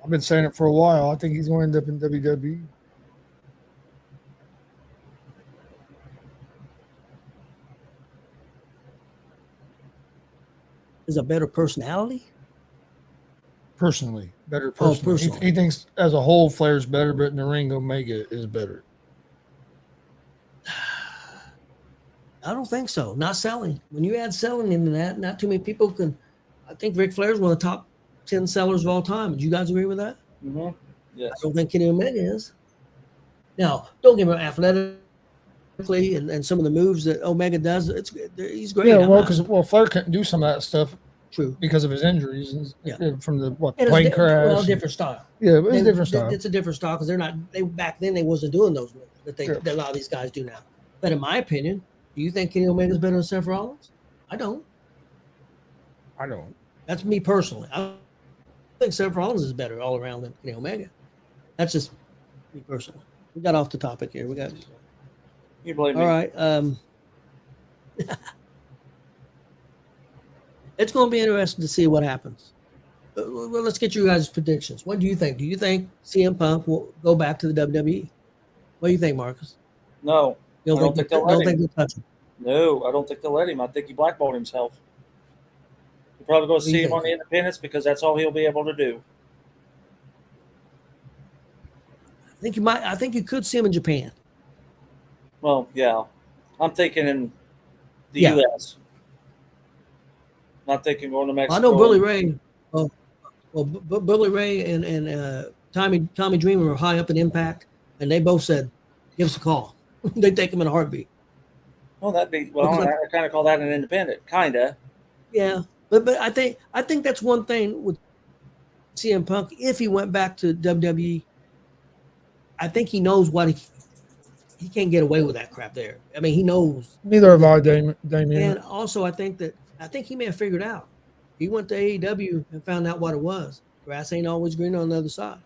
I've been saying it for a while. I think he's going to end up in WWE. Is a better personality? Better personally. He thinks as a whole Flair's better, but in the ring Omega is better. I don't think so. Not selling. When you add selling into that, not too many people can. I think Ric Flair's one of the top 10 sellers of all time. Do you guys agree with that? Mm-hmm. Yes. I don't think Kenny Omega is. Now, don't get me wrong, athletically and some of the moves that Omega does, he's great. Yeah, because Flair couldn't do some of that stuff. True. Because of his injuries from the and plane crash. Well, different style. Yeah, it's a different style. It's a different style because back then they wasn't doing those moves that that a lot of these guys do now. But in my opinion, do you think Kenny Omega's better than Seth Rollins? I don't. That's me personally. I think Seth Rollins is better all around than Kenny Omega. That's just me personally. We got off the topic here. You blame All me. right. It's going to be interesting to see what happens. Well, let's get you guys' predictions. What do you think? Do you think CM Punk will go back to the WWE? What do you think, Marcus? No, You I don't think they'll let don't think him. they'll touch him? No, I don't think they'll let him. I think he blackballed himself. You'll probably go What do you see him on think? the independents because that's all he'll be able to do. I think you might. I think you could see him in Japan. Well, yeah. I'm thinking in the Yeah. U.S. Not thinking going to I know Mexico. Billy Ray. Billy Ray and Tommy Dreamer were high up in Impact, and they both said, "Give us a call." They take him in a heartbeat. Well, that'd be Because well. I kind of call that an independent, kinda. yeah, but I think that's one thing with CM Punk. If he went back to WWE, I think he knows what he can't get away with that crap there. I mean, he knows. Neither have I, Damien. And also, I think he may have figured out. He went to AEW and found out what it was. Grass ain't always green on the other side.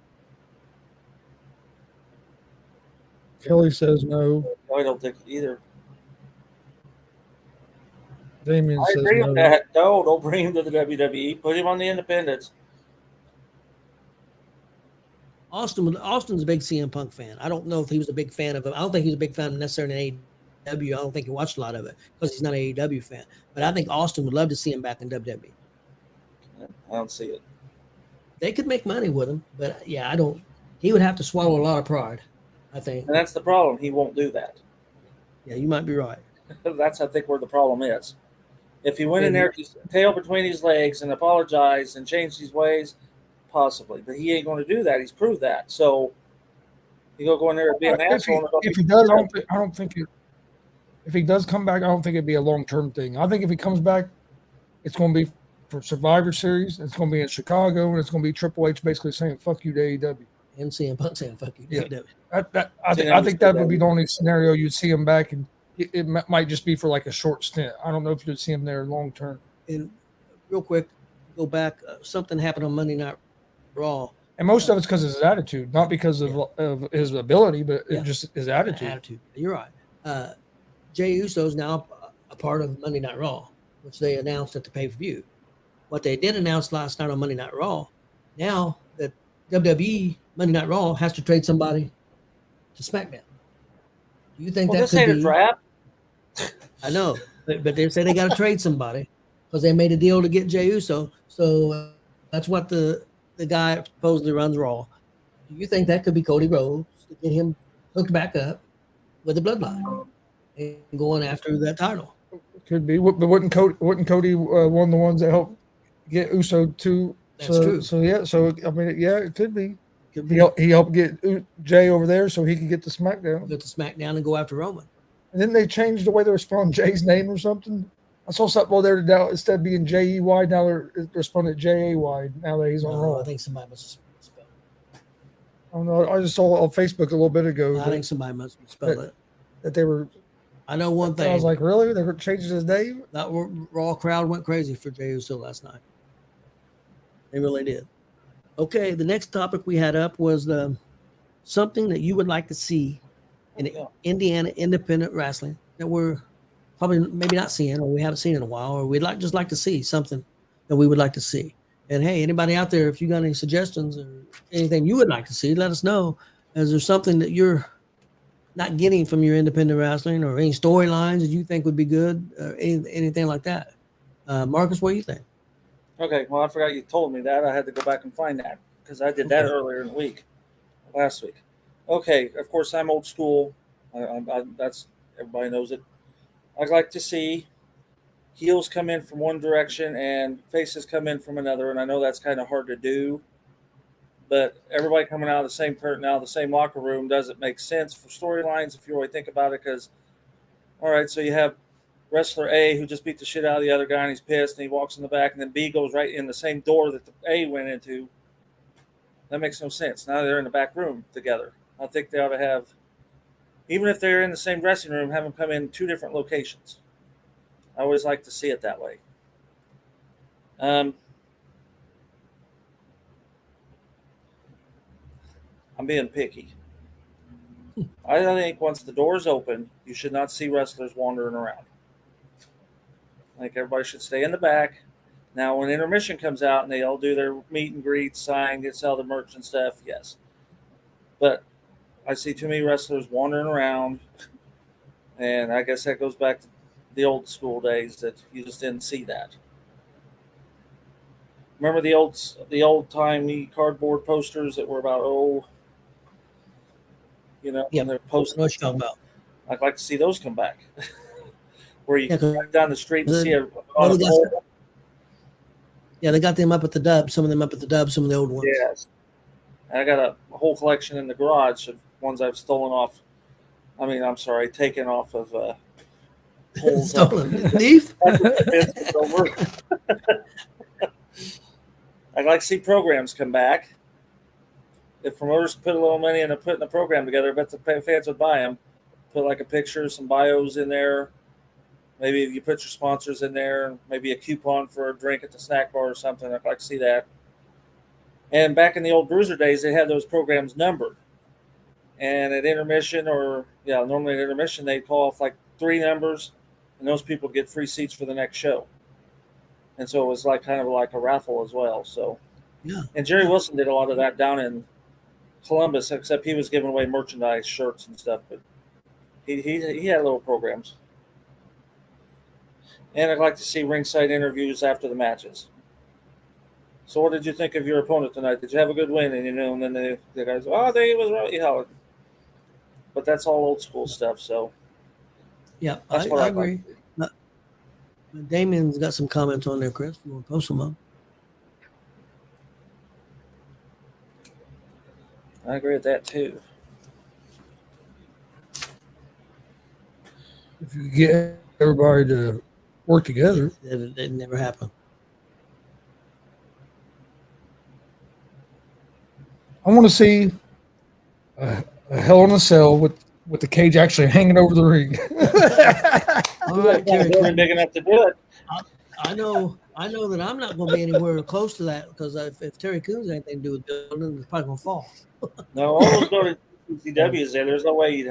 Kelly says no. I don't think either. Damien I says agree no. with that. No, don't bring him to the WWE. Put him on the independents. Austin's a big CM Punk fan. I don't know if he was a big fan of him. I don't think he was a big fan necessarily in AEW. I don't think he watched a lot of it because he's not an AEW fan. But I think Austin would love to see him back in WWE. I don't see it. They could make money with him, but yeah, I don't. He would have to swallow a lot of pride, I think. And that's the problem. He won't do that. Yeah, you might be right. That's, I think, where the problem is. If he went in there, his tail between his legs, and apologized and changed his ways, possibly. But he ain't going to do that. He's proved that. So he go in there and be an asshole. If he does, I don't think it. If he does come back, I don't think it'd be a long-term thing. I think if he comes back, it's going to be for Survivor Series. It's going to be in Chicago, and it's going to be Triple H basically saying "fuck you" to AEW. And CM Punk saying "fuck you" to AEW. I think that would be the only scenario you'd see him back, and it might just be for like a short stint. I don't know if you'd see him there long term. And real quick, go back. Something happened on Monday Night Raw. And most of it's because of his attitude, not because of his ability, but just his attitude. You're right. Jey Uso is now a part of Monday Night Raw, which they announced at the pay-per-view. What they did announce last night on Monday Night Raw, now that WWE Monday Night Raw has to trade somebody to SmackDown. Do you think that could be a draft? I know, but they say they got to trade somebody because they made a deal to get Jey Uso. So that's what the guy supposedly runs Raw. Do you think that could be Cody Rhodes to get him hooked back up with the bloodline and going after that title? Could be, but wouldn't Cody one of the ones that helped get Uso to? That's true. So yeah, I mean, yeah, it could be. He helped get Jay over there so he could get to SmackDown. Get to SmackDown and go after Roman. And then they changed the way they were spelling Jay's name or something. I saw something over there now instead of being Jey, now they're spelling it Jay. Now that he's on Raw. I think somebody must have spelled it. I don't know. I just saw on Facebook a little bit ago. I think somebody must have spelled it. That they were. I know one thing. I was like, really? They're changing his name? That Raw crowd went crazy for Jey Uso last night. They really did. Okay, the next topic we had up was something that you would like to see in Indiana independent wrestling that we're probably maybe not seeing, or we haven't seen in a while, or we'd just like to see something that we would like to see. And hey, anybody out there, if you got any suggestions or anything you would like to see, let us know. Is there something that you're not getting from your independent wrestling, or any storylines that you think would be good, or anything like that? Marcus, what do you think? Okay, well, I forgot you told me that. I had to go back and find that because I did that earlier in the week, last week. Okay, of course, I'm old school. That's everybody knows it. I'd like to see heels come in from one direction and faces come in from another, and I know that's kind of hard to do, but everybody coming out of the same curtain, out of the same locker room, doesn't make sense for storylines if you really think about it. Because, all right, so you have wrestler A who just beat the shit out of the other guy and he's pissed and he walks in the back, and then B goes right in the same door that the A went into. That makes no sense. Now they're in the back room together. I think they ought to have, even if they're in the same dressing room, have them come in two different locations. I always like to see it that way. I'm being picky. I think once the doors open, you should not see wrestlers wandering around. I think everybody should stay in the back. Now, when intermission comes out and they all do their meet and greet, sign, get sell the merch and stuff, yes. But I see too many wrestlers wandering around, and I guess that goes back to the old school days that you just didn't see that. Remember the old timey cardboard posters that were about Yeah, when they're what posted. you talking about? I'd like to see those come back, where you Yeah, can drive down the street and see a no, on a pole. Yeah, they got them up at the Dub. Some of them up at the Dub. Some of the old ones. Yes, and I got a whole collection in the garage of ones I've stolen off. I'm sorry, taken off of poles. Stolen thief. Over. I'd like to see programs come back. If promoters put a little money into putting a program together, I bet the fans would buy them. Put like a picture, some bios in there. Maybe if you put your sponsors in there, maybe a coupon for a drink at the snack bar or something. I'd like to see that. And back in the old Bruiser days, they had those programs numbered. And at intermission, normally at intermission, they'd call off like 3 numbers, and those people get free seats for the next show. And so it was kind of like a raffle as well. So, Yeah. And Jerry Wilson did a lot of that down in Columbus, except he was giving away merchandise, shirts and stuff. But he had little programs. And I'd like to see ringside interviews after the matches. So what did you think of your opponent tonight? Did you have a good win? And then the guys, he was right. But that's all old school stuff. So yeah, that's I agree. Damien's got some comments on there, Chris. You want to post them up? I agree with that too. If you get everybody to work together, It never happened. I want to see a Hell in a Cell with the cage actually hanging over the ring. All right, Terry. Big enough to do it. I know that I'm not going to be anywhere close to that because if Terry Coons had anything to do with building, it's probably going to fall. No, all those go to CWs there. There's no way you'd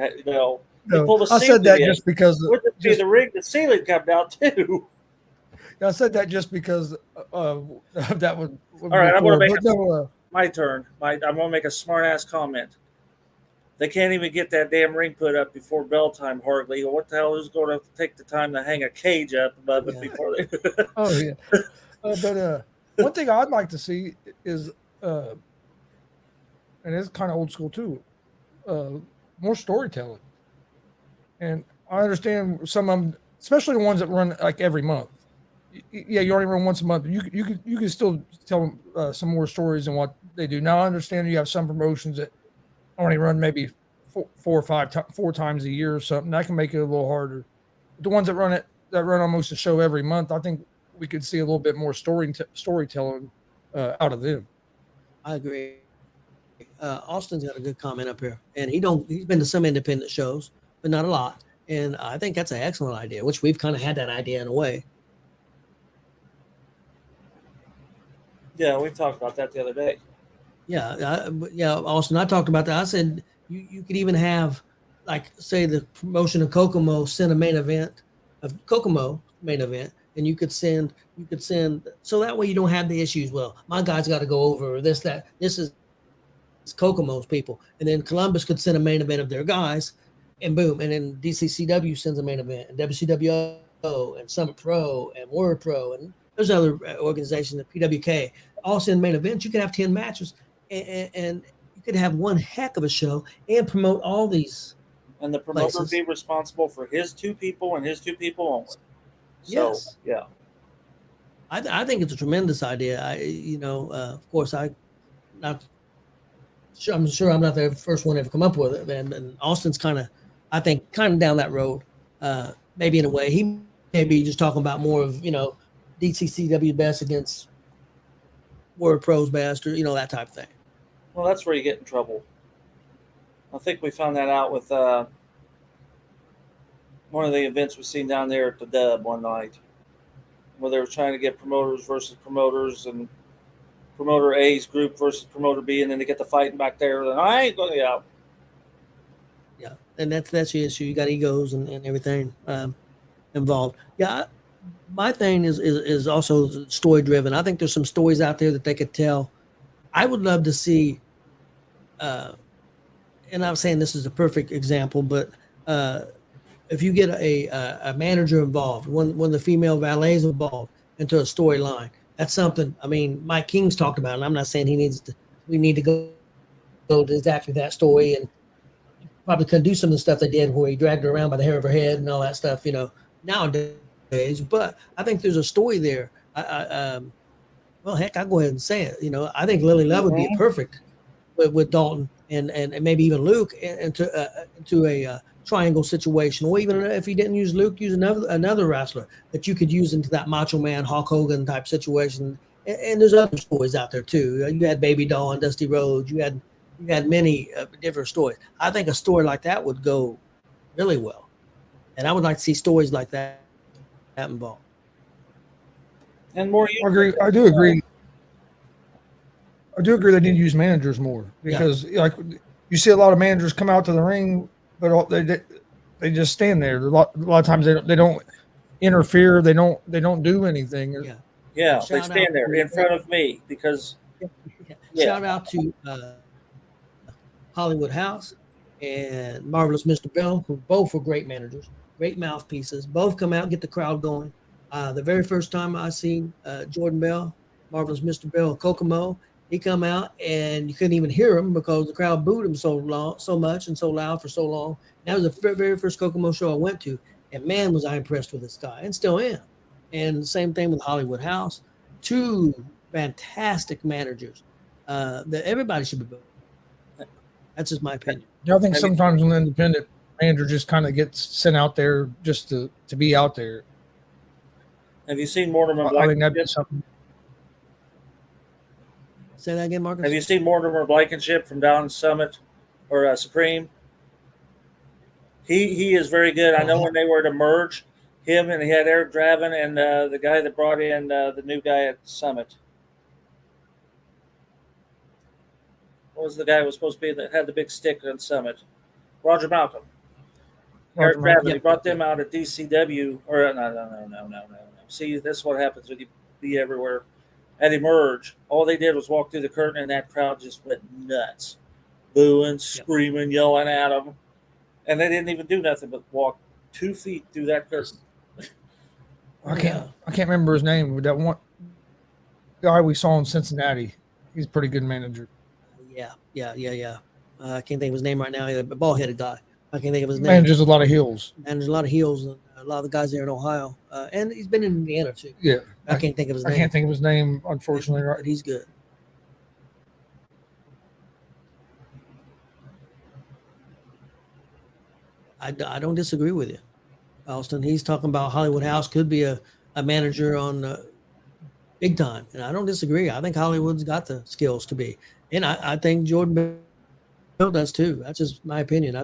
pull the I said that ceiling just because the rig, the ceiling come down too. I said that just because that would. All right, I'm going to make my turn. I'm going to make a smart ass comment. They can't even get that damn ring put up before bell time hardly. What the hell is going to take the time to hang a cage up above it before they? Oh yeah, but one thing I'd like to see is, and it's kind of old school too, more storytelling. And I understand some of them, especially the ones that run like every month. Yeah, you only run once a month. You can still tell them some more stories and what they do. Now I understand you have some promotions that only run maybe 4 times a year or something. That can make it a little harder. The ones that run almost a show every month, I think we could see a little bit more storytelling out of them. I agree. Austin's got a good comment up here, and he's been to some independent shows, but not a lot. And I think that's an excellent idea, which we've kind of had that idea in a way. Yeah, we talked about that the other day. Yeah, Austin, I talked about that. I said you could even have, like, say the promotion of Kokomo send a main event of Kokomo main event, and you could send so that way you don't have the issues. Well, my guy's got to go over this, that. This is Kokomo's people, and then Columbus could send a main event of their guys, and boom, and then DCCW sends a main event, and WCWO and Summit Pro and Word Pro and there's other organizations, the PWK, all send main events. You could have 10 matches, and you could have one heck of a show and promote all these. And the promoter would be responsible for his 2 people and his 2 people only. So, yes. Yeah. I think it's a tremendous idea. Of course, I'm sure I'm not the first one to ever come up with it. And Austin's kind of down that road, maybe in a way. He may be just talking about more of, DCCW best against Word Pro's best, or that type of thing. Well, that's where you get in trouble. I think we found that out with one of the events we've seen down there at the Dub one night, where they were trying to get promoters versus promoters, and promoter A's group versus promoter B, and then they get the fighting back there. And I ain't going to. and that's the issue. You got egos and everything involved. Yeah, my thing is also story driven. I think there's some stories out there that they could tell. I would love to see, and I'm saying this is a perfect example, but if you get a manager involved, one of the female valets involved into a storyline, that's something. I mean, Mike King's talked about it. And I'm not saying we need to go to exactly that story, and probably couldn't do some of the stuff they did where he dragged her around by the hair of her head and all that stuff, nowadays. But I think there's a story there. Well, heck, I'll go ahead and say it. I think Lily Love would be perfect with Dalton and maybe even Luke into a triangle situation, or even if you didn't use Luke, use another wrestler that you could use into that Macho Man, Hulk Hogan type situation. And there's other stories out there too. You had Baby Doll and Dusty Rhodes. You had many different stories. I think a story like that would go really well, and I would like to see stories like that involved. And more. I agree. I do agree. They need to use managers more because, like, you see a lot of managers come out to the ring, but they just stand there. A lot of times they don't interfere. They don't do anything. Yeah, they stand there in front of me because. Shout out to Hollywood House and Marvelous Mr. Bell, who both were great managers, great mouthpieces. Both come out and get the crowd going. The very first time I seen Jordan Bell, Marvelous Mr. Bell, Kokomo, he come out and you couldn't even hear him because the crowd booed him so much and so loud for so long. That was the very first Kokomo show I went to, and man, was I impressed with this guy, and still am. And same thing with Hollywood House. Two fantastic managers that everybody should be building. That's just my opinion. I think sometimes an independent manager just kind of gets sent out there just to be out there. Have you seen Mortimer Blankenship? I think that'd be something. Say that again, Marcus. Have you seen Mortimer Blankenship from down Summit or Supreme? He is very good. I know when they were to merge, him and he had Eric Draven and the guy that brought in the new guy at Summit. What was the guy who was supposed to be that had the big stick on Summit? Roger Malcolm. Eric Draven. He brought them out at DCW. Or no. See, this is what happens when you be everywhere. At Emerge, all they did was walk through the curtain, and that crowd just went nuts, booing, screaming, yelling at them, and they didn't even do nothing but walk 2 feet through that curtain. I can't remember his name, but that one guy we saw in Cincinnati, he's a pretty good manager. Yeah. I can't think of his name right now. A bald-headed guy. I can't think of his name. Manages a lot of heels. Manages a lot of heels, and a lot of the guys there in Ohio, and he's been in Indiana too. Yeah. I can't think of his name. I can't think of his name, unfortunately. Right, but he's good. I don't disagree with you, Austin. He's talking about Hollywood House could be a manager on big time, and I don't disagree. I think Hollywood's got the skills to be, and I think Jordan Bell does too. That's just my opinion.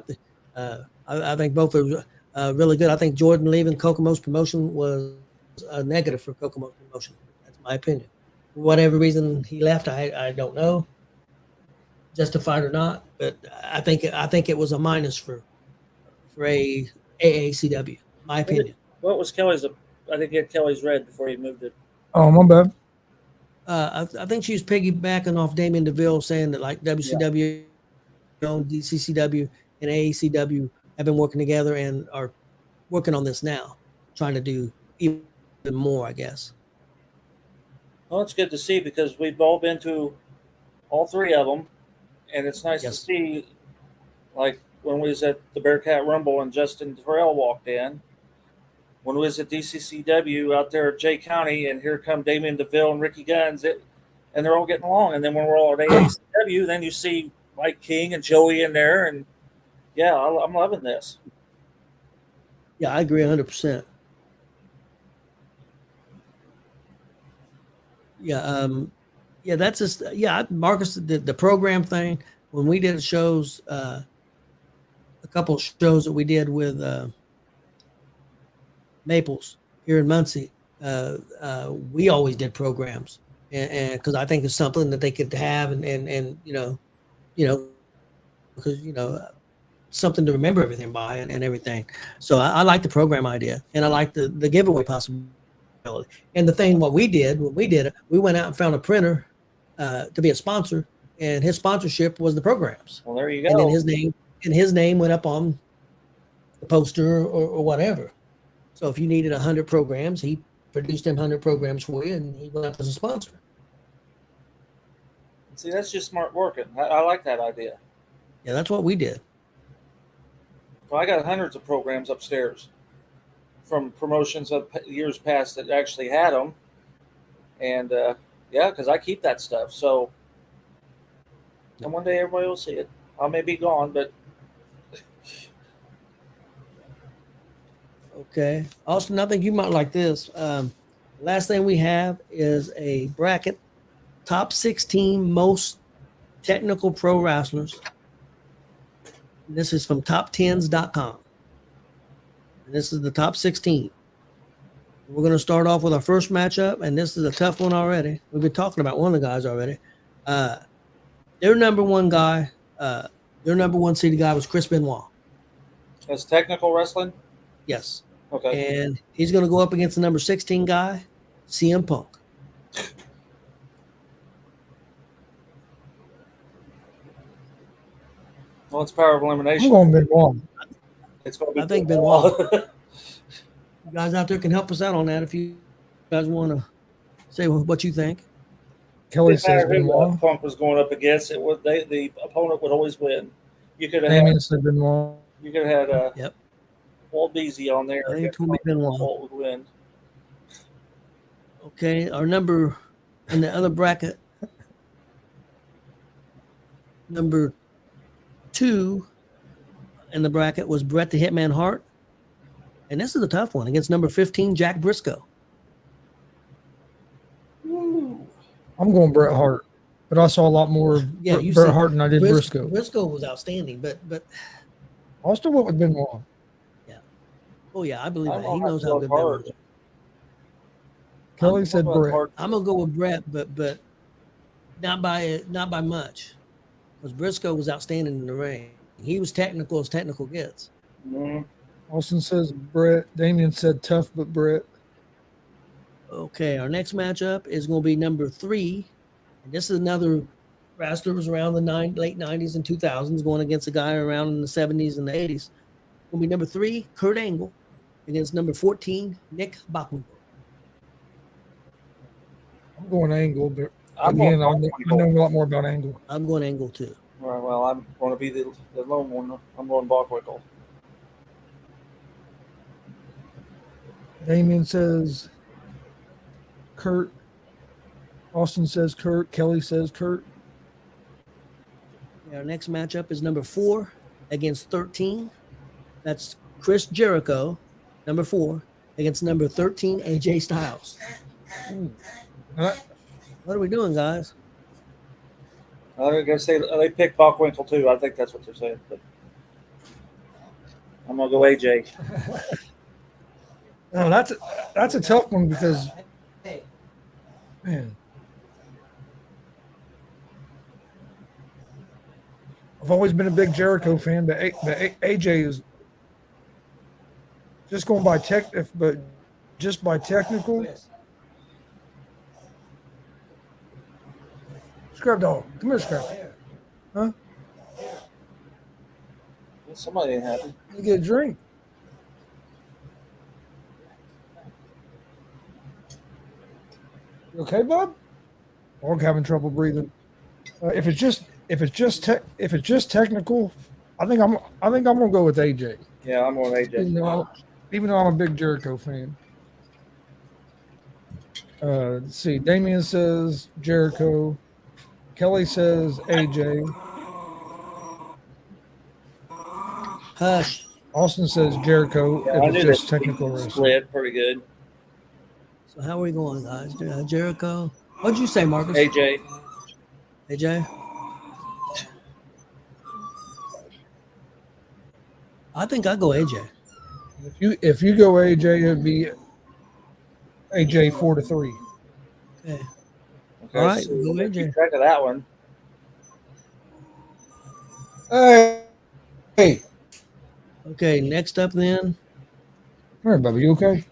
I think both are really good. I think Jordan leaving Kokomo's promotion was a negative for Kokomo's promotion. That's my opinion. For whatever reason he left, I don't know, justified or not, but I think it was a minus for a AACW. My opinion. What was Kelly's? I think he had Kelly's red before he moved it. Oh, my bad. I think she was piggybacking off Damien DeVille, saying that like WCW, DCCW, and AACW have been working together and are working on this now, trying to do even more, I guess. Well, it's good to see because we've all been to all three of them, and it's nice to see, like when we was at the Bearcat Rumble and Justin Terrell walked in, when we was at DCCW out there at Jay County, and here come Damien DeVille and Ricky Guns, and they're all getting along. And then when we're all at AACW, then you see Mike King and Joey in there, and yeah, I'm loving this. Yeah, I agree 100%. Yeah, that's just Marcus, the program thing. When we did shows, a couple of shows that we did with Maples here in Muncie, we always did programs, and because I think it's something that they could have, and because something to remember everything by and everything. So I like the program idea, and I like the giveaway possibility. And the thing, what we did, we went out and found a printer to be a sponsor, and his sponsorship was the programs. Well, there you go. And then his name went up on the poster or whatever. So if you needed 100 programs, he produced them 100 programs for you, and he went up as a sponsor. See, that's just smart working. I like that idea. Yeah, that's what we did. Well, I got hundreds of programs upstairs from promotions of years past that actually had them. And yeah, because I keep that stuff. So, and one day everybody will see it. I may be gone, but. Okay. Austin, I think you might like this. Last thing we have is a bracket, top 16 most technical pro wrestlers. This is from top10s.com. And this is the top 16. We're going to start off with our first matchup, and this is a tough one already. We've been talking about one of the guys already. Their number one guy, their number one seeded guy was Chris Benoit. That's technical wrestling? Yes. Okay. And he's going to go up against the number 16 guy, CM Punk. Well, it's power of elimination. I'm going Benoit. It's going to be. I think Benoit. You guys out there can help us out on that if you guys want to say what you think. Kelly Didn't matter says who Benoit. Punk was going up against. It would the opponent would always win. You could have Damien had, said Benoit. you could have had Yep. Walt Beasy on there. I think it's going to be Benoit. Walt would win. Okay, our number in the other bracket, number 2 in the bracket was Bret the Hitman Hart. And this is a tough one against number 15, Jack Briscoe. I'm going Bret Hart, but I saw a lot more of you Bret said Hart than I did Briscoe. Briscoe was outstanding, but I'll still went with Benoit. oh yeah, I believe I'm that. He gonna knows have how to good go that Hart. was. Kelly said Bret. I'm gonna go with Bret, but not by much, because Briscoe was outstanding in the ring. He was technical as technical gets. Mm-hmm. Austin says Bret. Damien said tough, but Bret. Okay, our next matchup is going to be number 3. And this is another wrestler who was around the late 90s and 2000s, going against a guy around in the 70s and the 80s. It's going to be number 3, Kurt Angle, against number 14, Nick Bockwinkel. I'm going Angle, but I'm again, going I know a lot more about Angle. I'm going Angle too. Well, I'm going to be the lone one. I'm going Bockwinkel. Damien says Kurt. Austin says Kurt. Kelly says Kurt. Our next matchup is number 4 against 13. That's Chris Jericho, number 4, against number 13, AJ Styles. Uh, What are we doing, guys? I'm going to say they picked Bockwinkel too. I think that's what they're saying. But I'm going to go AJ. No, that's a tough one because, man, I've always been a big Jericho fan, but AJ is just going by but just by technical. Scrap dog, come here, Scrap. Huh? Somebody ain't happy. You get a drink. You okay, bub? Dog having trouble breathing. If it's just technical, I think I'm gonna go with AJ. Yeah, I'm going AJ. Even though I'm a big Jericho fan. Let's see. Damien says Jericho. Kelly says AJ. Hush. Austin says Jericho. Yeah, I if knew it's just that technical wrestling. split pretty good. So how are we going, guys? Jericho. What'd you say, Marcus? AJ. AJ? I think I'll go AJ. If you go AJ, it'd be AJ 4-3. Okay. Okay, All right, so go keep AJ. track of that one. Hey, Okay, next up then. All right, Bubba, you okay?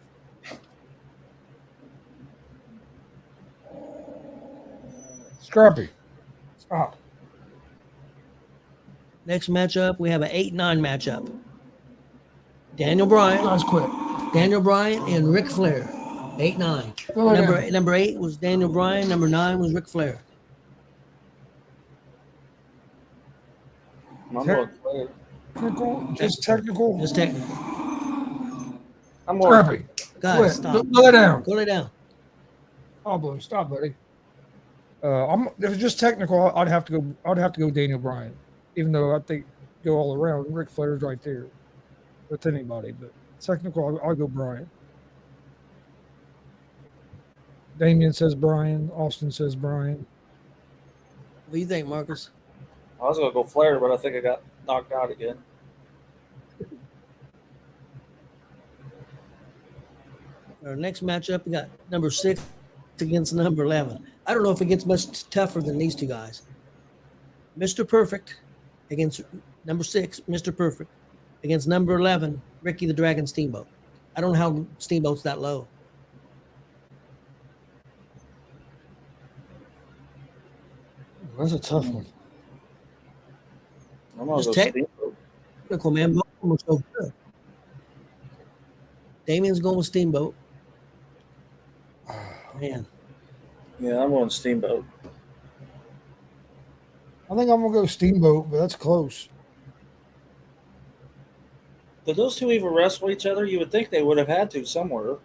Scrappy. Stop. Next matchup, we have an 8-9 matchup. Daniel Bryan. Guys, quit. Daniel Bryan and Ric Flair. 8-9. Go down. Number 8 was Daniel Bryan. Number 9 was Ric Flair. I'm going Flair. Technical, just technical. Just technical. I'm going. Scrappy. Guys, Quit. stop. Go lay down. Go lay down. Oh, boy, stop, buddy. If it's just technical, I'd have to go. I'd have to go Daniel Bryan, even though I think go all around. Ric Flair's right there with anybody, but technical, I'll go Bryan. Damien says Bryan. Austin says Bryan. What do you think, Marcus? I was going to go Flair, but I think I got knocked out again. Our next matchup, we got number 6 against number 11. I don't know if it gets much tougher than these two guys. Mr. Perfect against number 6, Mr. Perfect, against number 11, Ricky the Dragon Steamboat. I don't know how Steamboat's that low. That's a tough one. I'm going to go Just Steamboat. Technical, man. Both of them are so good. Damien's going with Steamboat. Man, Yeah, I'm going Steamboat. I think I'm gonna go Steamboat, but that's close. Did those two even wrestle each other? You would think they would have had to somewhere.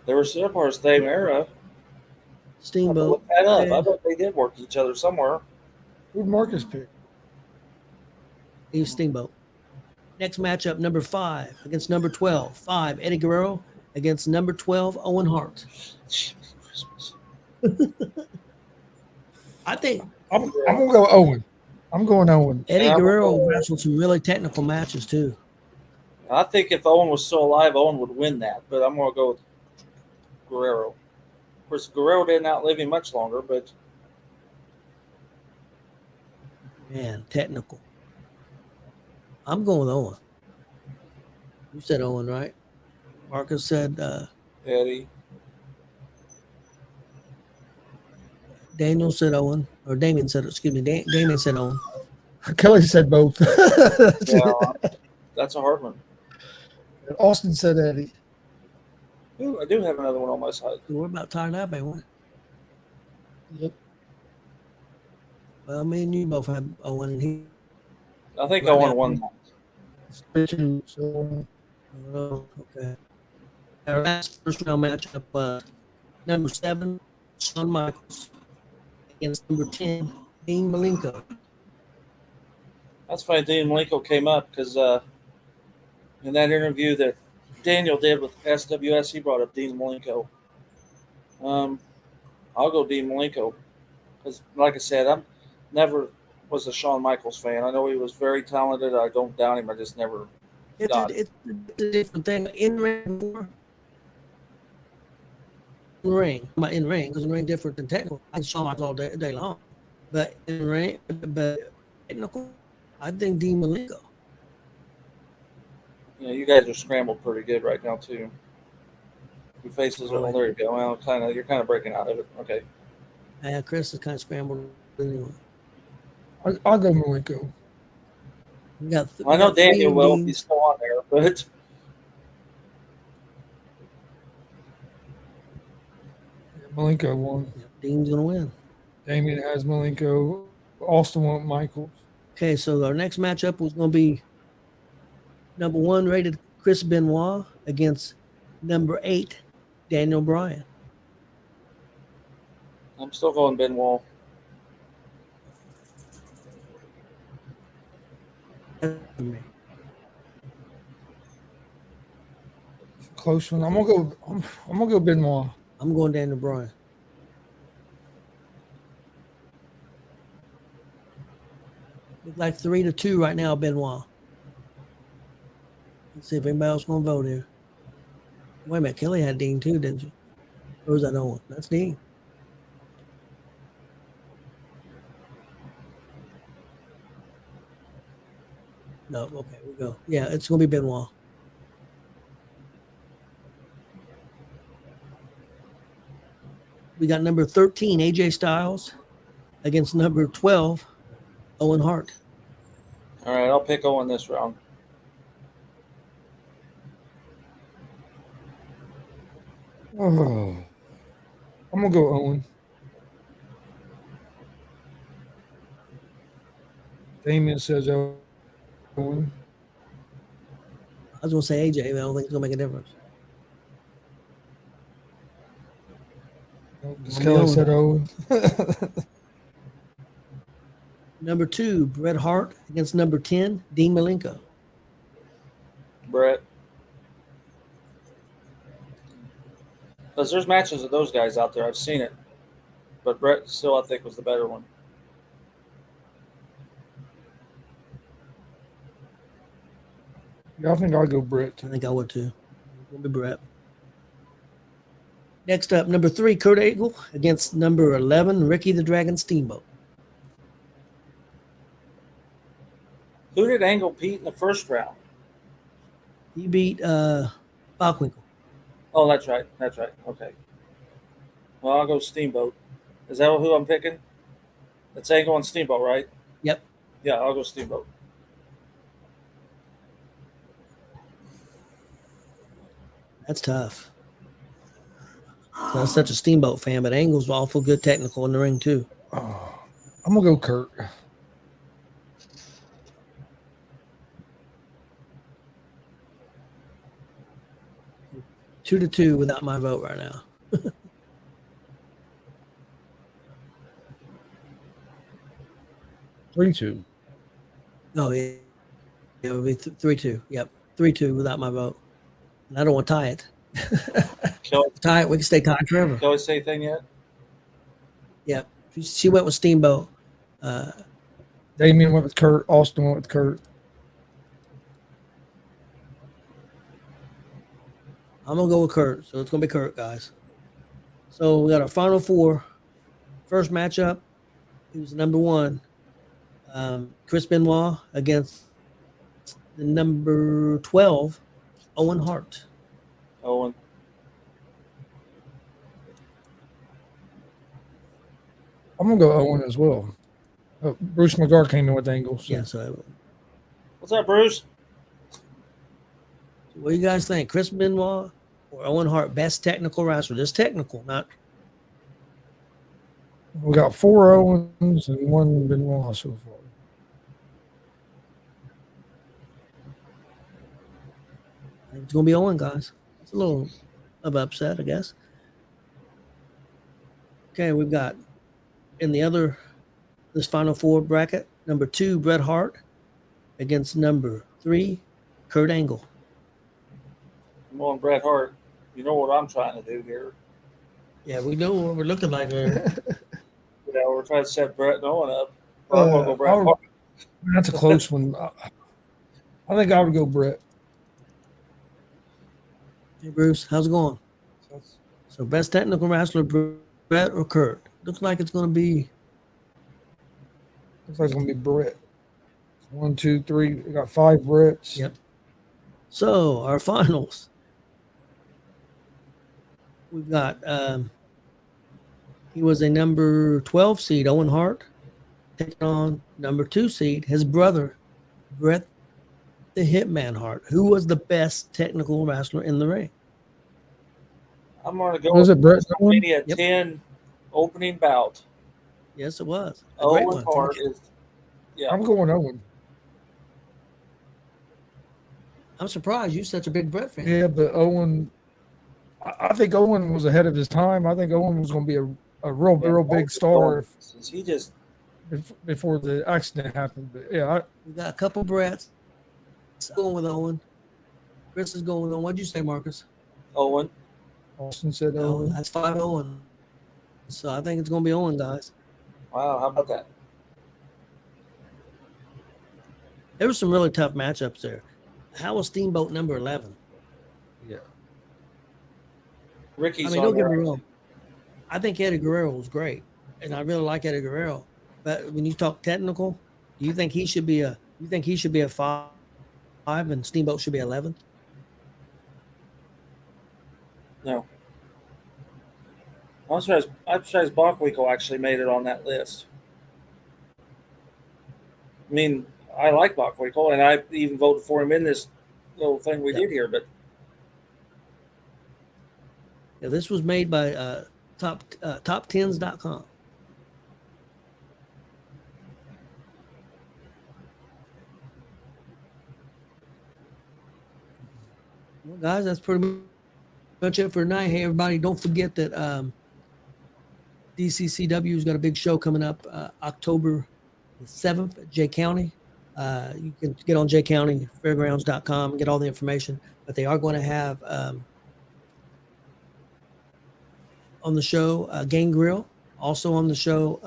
They were so far same era. Steamboat. Look that up. Okay. I bet they did work each other somewhere. Who'd Marcus pick? He's Steamboat. Next matchup, number 5 against number 12. 5, Eddie Guerrero against number 12, Owen Hart. Christmas. I think I'm gonna go Owen. I'm going Owen. Eddie Yeah, Guerrero wrestled some really technical matches too. I think if Owen was still alive, Owen would win that. But I'm going to go with Guerrero. Of course, Guerrero didn't outlive him much longer, but Man, technical. I'm going with Owen. You said Owen, right? Marcus said Eddie. Daniel said Owen, or Damien said, excuse me, Damien said Owen. Kelly said both. Yeah, that's a hard one. Austin said Eddie. Ooh, I do have another one on my side. We're about tired out, baby. Yep. Well, me and you both had Owen, and he. I think Right Owen now. won that. So Oh, okay. Our last first round matchup, number 7, Shawn Michaels against number 10, Dean Malenko. That's funny. Dean Malenko came up because in that interview that Daniel did with SWS, he brought up Dean Malenko. I'll go Dean Malenko because, like I said, I'm never was a Shawn Michaels fan. I know he was very talented. I don't doubt him. I just never got it. It's a different thing. In ring, in ring, because in ring different than technical. I can Shawn Michaels all day long, but in ring, but technical, I think Dean Malenko. You know, you guys are scrambled pretty good right now too. Your faces are there. You go. Well, you're kind of breaking out of it. Okay. Chris is kind of scrambled anyway. I'll go Malenko. We got I know Daniel will. Deans. He's still on there, but Malenko won. Dean's gonna win. Damien has Malenko. Austin won Michaels. Okay, so our next matchup was going to be number 1 rated Chris Benoit against number 8 Daniel Bryan. I'm still going Benoit. Close one. I'm gonna go Benoit. I'm going Daniel Bryan. Look like 3-2 right now, Benoit. Let's see if anybody else going to vote here. Wait a minute, Kelly had Dean too, didn't you? Or was that Owen? That's Dean. No, okay, we go. Yeah, it's going to be Benoit. We got number 13, AJ Styles, against number 12, Owen Hart. All right, I'll pick Owen this round. Oh, I'm gonna go Owen. Damien says Owen. I was going to say AJ, but I don't think it's going to make a difference. Because Kelly said Owen. Number 2, Bret Hart against number 10, Dean Malenko. Brett. Because there's matches of those guys out there. I've seen it. But Brett still, I think, was the better one. Yeah, I think I'll go Brett. I think I would too. It'll be Brett. Next up, number 3, Kurt Angle against number 11, Ricky the Dragon Steamboat. Who did Angle beat in the first round? He beat Bockwinkel. Oh, that's right. That's right. Okay. Well, I'll go Steamboat. Is that who I'm picking? That's Angle and Steamboat, right? Yep. Yeah, I'll go Steamboat. That's tough. I'm such a Steamboat fan, but Angle's awful good technical in the ring too. Oh, I'm gonna go Kurt. 2-2 without my vote right now. 3-2. No, it would be 3-2. Yep, 3-2 without my vote. And I don't want to tie it. Tie it. We can stay tied forever. Kelly say anything yet? Yep. She went with Steamboat. Damien went with Kurt. Austin went with Kurt. I'm going to go with Kurt. So it's going to be Kurt, guys. So we got our final 4. First matchup, he was number 1. Chris Benoit against the number 12, Owen Hart. Owen. I'm going to go Owen as well. Bruce McGar came in with Angle. So. Yeah, so What's up, Bruce? what do you guys think? Chris Benoit or Owen Hart, best technical wrestler? Just technical, not. We got 4 Owens and 1 Benoit so far. It's going to be Owen, guys. It's a little of upset, I guess. Okay, we've got in this final 4 bracket, number 2, Bret Hart against number 3, Kurt Angle. I'm on Bret Hart. You know what I'm trying to do here. Yeah, we know what we're looking like there. Yeah, we're trying to set Bret and Owen up. I'm going to go Bret Hart. That's a close one. I think I would go Brett. Hey, Bruce, how's it going? So, best technical wrestler, Bret or Kurt? Looks like it's going to be. Looks like it's going to be Brett. 1, 2, 3. We got 5 Bretts. Yep. So, our finals. We've got, he was a number 12 seed, Owen Hart, taking on number 2 seed, his brother, Bret the Hitman Hart, who was the best technical wrestler in the ring. I'm going to go Was it Bret? WrestleMania Yep. 10 opening bout. Yes, it was. A great Owen one. Hart is, yeah. I'm going Owen. I'm surprised you're such a big Bret fan. Yeah, but Owen, I think Owen was ahead of his time. I think Owen was going to be a real big star He just before the accident happened. But yeah, We got a couple Bretts. Going with Owen. Chris is going with Owen. What'd you say, Marcus? Owen. Austin said Oh, Owen. that's 5 Owen. So I think it's going to be Owen, guys. Wow, how about that? There were some really tough matchups there. How was Steamboat number 11? Yeah. Ricky's I mean, on don't get there. me wrong. I think Eddie Guerrero was great, and I really like Eddie Guerrero. But when you talk technical, do you think he should be a 5 and Steamboat should be 11th. No. I'm surprised Bachwinkle actually made it on that list. I mean, I like Bachwinkle, and I even voted for him in this little thing we did here. But Yeah, this was made by top10s.com. Well, guys, that's pretty much it for tonight. Hey, everybody, don't forget that DCCW's got a big show coming up October the 7th at Jay County. You can get on jcountyfairgrounds.com and get all the information. But they are going to have on the show Gang Grill. Also on the show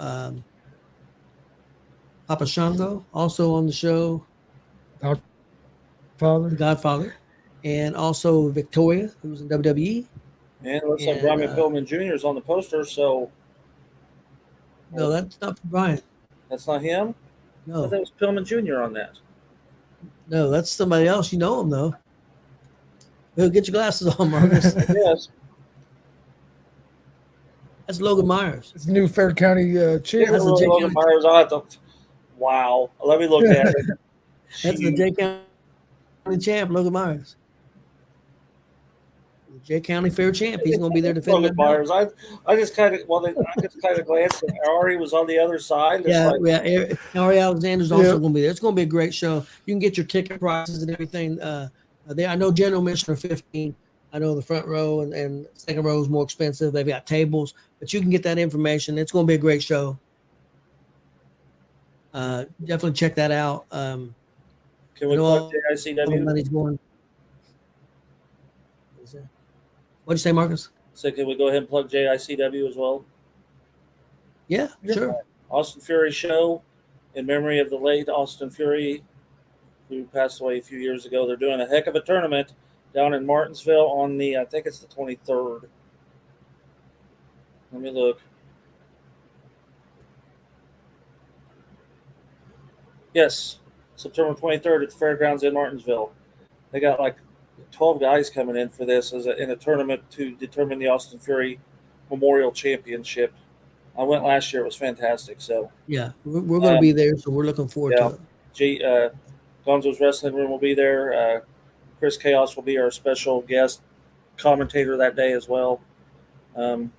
Papa Shango. Also on the show The Godfather. And also Victoria, who's in WWE. and it looks like Brian Pillman Jr. is on the poster, so. No, that's not Brian. That's not him? I No. thought that was Pillman Jr. on that. No, that's somebody else. You know him, though. Well, get your glasses on, Marcus. Yes. That's Logan Myers. It's the new Fair County chair. That's the Really Jay Logan County- Myers. I thought, wow. Let me look at it. That's the Jay County champ, Logan Myers. The Jay County Fair champ. He's going to be there defending Logan that belt. Myers. I just kind of glanced at Ari was on the other side. It's Yeah, like, Ari Alexander's also going to be there. It's going to be a great show. You can get your ticket prices and everything. I know general admission are $15. I know the front row and second row is more expensive. They've got tables, but you can get that information. It's going to be a great show. Definitely check that out. Can we plug JICW? Money's going. What'd you say, Marcus? So can we go ahead and plug JICW as well? Yeah, sure. Austin Fury show in memory of the late Austin Fury, who passed away a few years ago. They're doing a heck of a tournament down in Martinsville on the, I think it's the 23rd. Let me look. Yes, September 23rd at the fairgrounds in Martinsville. They got like 12 guys coming in for this in a tournament to determine the Austin Fury Memorial Championship. I went last year. It was fantastic. So yeah, we're going to be there, so we're looking forward to it. Gonzo'S Wrestling Room will be there. Chris Chaos will be our special guest commentator that day as well.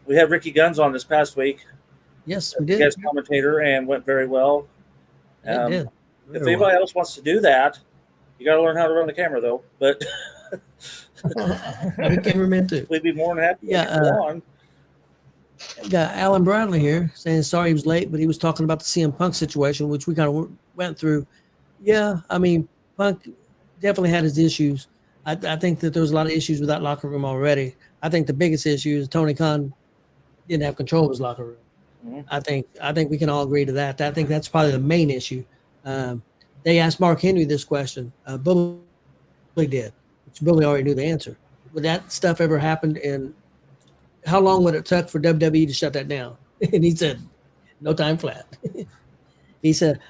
We had Ricky Guns on this past week. Yes, we did. Guest commentator, and went very well. It did. If anybody else wants to do that, you got to learn how to run the camera, though. But we cameraman too. We'd be more than happy to Yeah, go on. Got Alan Bradley here saying sorry he was late, but he was talking about the CM Punk situation, which we kind of went through. Yeah, I mean, Punk definitely had his issues. I think that there was a lot of issues with that locker room already. I think the biggest issue is Tony Khan didn't have control of his locker room. Mm-hmm. I think we can all agree to that. I think that's probably the main issue. They asked Mark Henry this question. Billy did, which Billy already knew the answer. Would that stuff ever happened? And how long would it take for WWE to shut that down? And he said, no time flat. He said,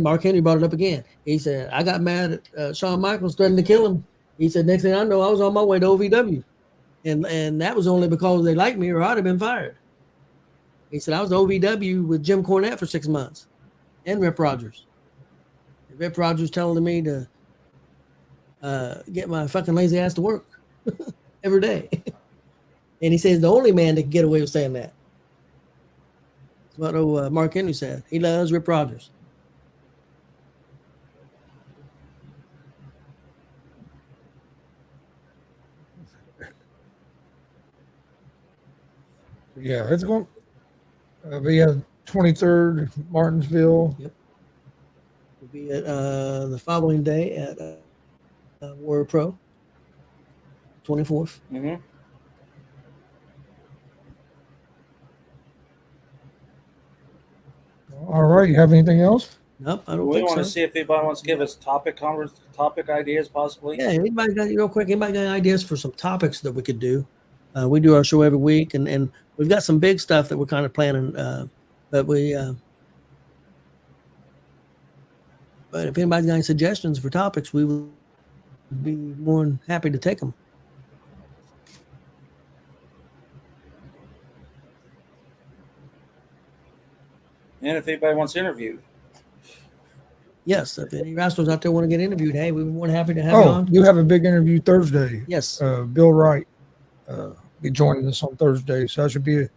Mark Henry brought it up again. He said, I got mad at Shawn Michaels threatening to kill him. He said, next thing I know, I was on my way to OVW. And that was only because they liked me or I'd have been fired. He said, I was OVW with Jim Cornette for 6 months and Rip Rogers. And Rip Rogers telling me to get my fucking lazy ass to work every day. And he says the only man that can get away with saying that. That's what Mark Henry said. He loves Rip Rogers. Yeah, it's going to be 23rd, Martinsville. Yep. We'll be at the following day at Warrior Pro, 24th. Mm-hmm. All right. You have anything else? Nope, I don't We think want to so. see if anybody wants to give us topic ideas, possibly. Yeah, anybody got real quick? Anybody got ideas for some topics that we could do? We do our show every week, and we've got some big stuff that we're kind of planning. But we But if anybody's got any suggestions for topics, we would be more than happy to take them. And if anybody wants interviewed. Yes, if any wrestlers out there want to get interviewed, hey, we're more than happy to have you Oh, on. you have a big interview Thursday. Yes. Bill Wright be joining us on Thursday, so that should be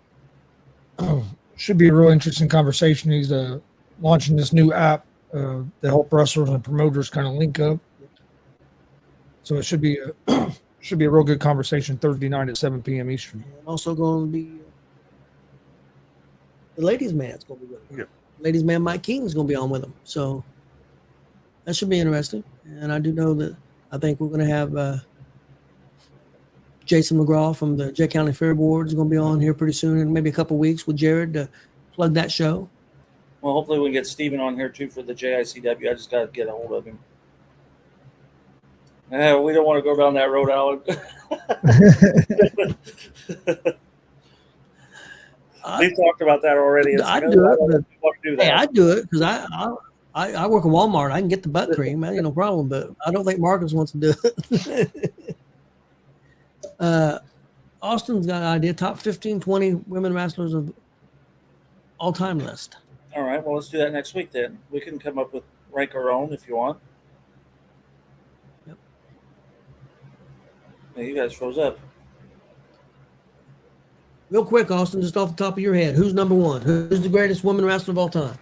a real interesting conversation. He's launching this new app to help wrestlers and promoters kind of link up. So it should be a real good conversation Thursday night at 7 p.m. Eastern. And also going to be the ladies' man. It's going to be with him. Yep. Ladies' man Mike King is going to be on with him. So that should be interesting. And I do know that I think we're going to have Jason McGraw from the J County Fair Board is going to be on here pretty soon, in maybe a couple of weeks with Jared to plug that show. Well, hopefully we can get Steven on here too for the JICW. I just got to get a hold of him. We don't want to go down that road, Alan. We talked about that already. I'd do it. Hey, I'd I'd do it because I work at Walmart. I can get the butt cream. I ain't no problem. But I don't think Marcus wants to do it. Austin's got an idea. Top 15, 20 women wrestlers of all time list. All right. Well, let's do that next week then. We can come up with rank our own if you want. Yep. Hey, you guys froze up. Real quick, Austin, just off the top of your head, who's number one? Who's the greatest woman wrestler of all time?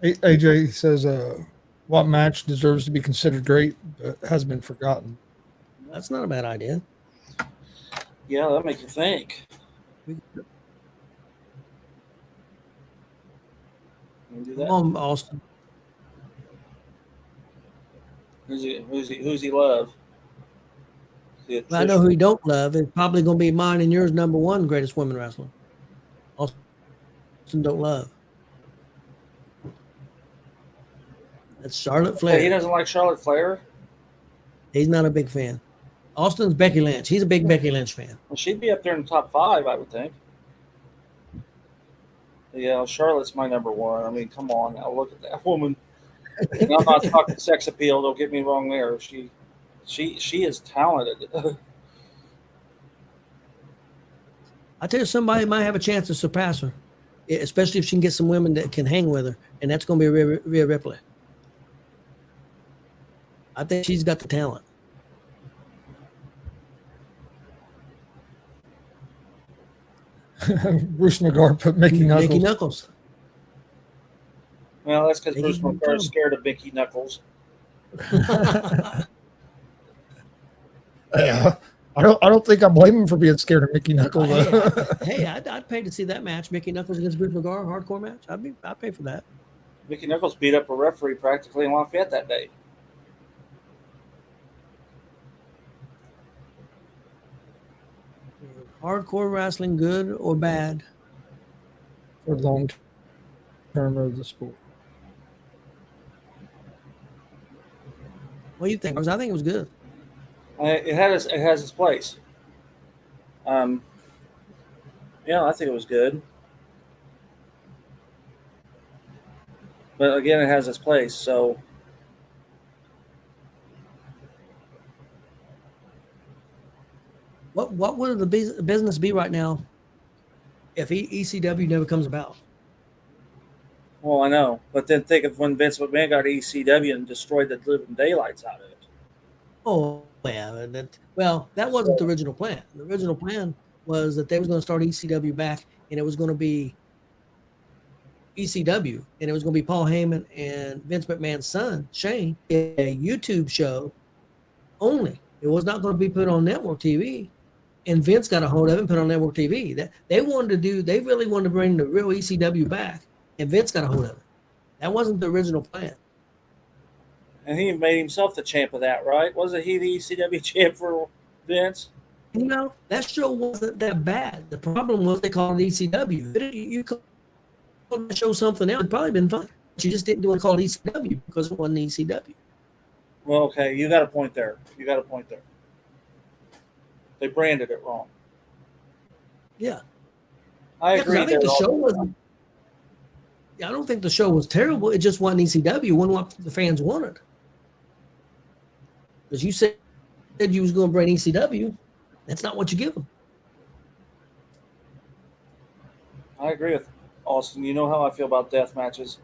AJ says, what match deserves to be considered great but has been forgotten? That's not a bad idea. Yeah, that makes you think. We can do that. Come on, Austin. Who's he love? Well, I know who he don't love. It's probably going to be mine and yours number one greatest women wrestler. Austin don't love. That's Charlotte Flair. He doesn't like Charlotte Flair? He's not a big fan. Austin's Becky Lynch. He's a big Becky Lynch fan. Well, she'd be up there in the top 5, I would think. Yeah, Charlotte's my number one. I mean, come on now, look at that woman. And I'm not talking sex appeal. Don't get me wrong there. She is talented. I tell you, somebody might have a chance to surpass her, especially if she can get some women that can hang with her, and that's going to be Rhea Ripley. I think she's got the talent. Bruce McGar put Mickey Knuckles. Mickey Knuckles. Well, that's because Bruce McGar is scared of Mickey Knuckles. Yeah, I don't think I blame him for being scared of Mickey Knuckles. Hey, I'd pay to see that match, Mickey Knuckles against Bruce McGar, hardcore match. I'd pay for that. Mickey Knuckles beat up a referee practically in Lafayette that day. Hardcore wrestling, good or bad? For long term of the sport. What do you think? I think it was good. It has its place. Yeah, I think it was good. But again, it has its place. So what would the business be right now if ECW never comes about? Well, I know, but then think of when Vince McMahon got ECW and destroyed the living daylights out of it. Oh, yeah. That wasn't the original plan. The original plan was that they was going to start ECW back, and it was going to be ECW, and it was going to be Paul Heyman and Vince McMahon's son, Shane, a YouTube show only. It was not going to be put on network TV. And Vince got a hold of it and put it on network TV. They really wanted to bring the real ECW back, and Vince got a hold of it. That wasn't the original plan. And he made himself the champ of that, right? Wasn't he the ECW champ for Vince? You know, that show wasn't that bad. The problem was they called it ECW. You called the show something else, it'd probably been fun. But you just didn't want to call it ECW because it wasn't ECW. Well, okay, you got a point there. They branded it wrong. Yeah. I agree. I think the show wasn't. I don't think the show was terrible. It just wasn't ECW. It wasn't what the fans wanted. Because you said you was going to bring ECW. That's not what you give them. I agree with Austin. You know how I feel about death matches.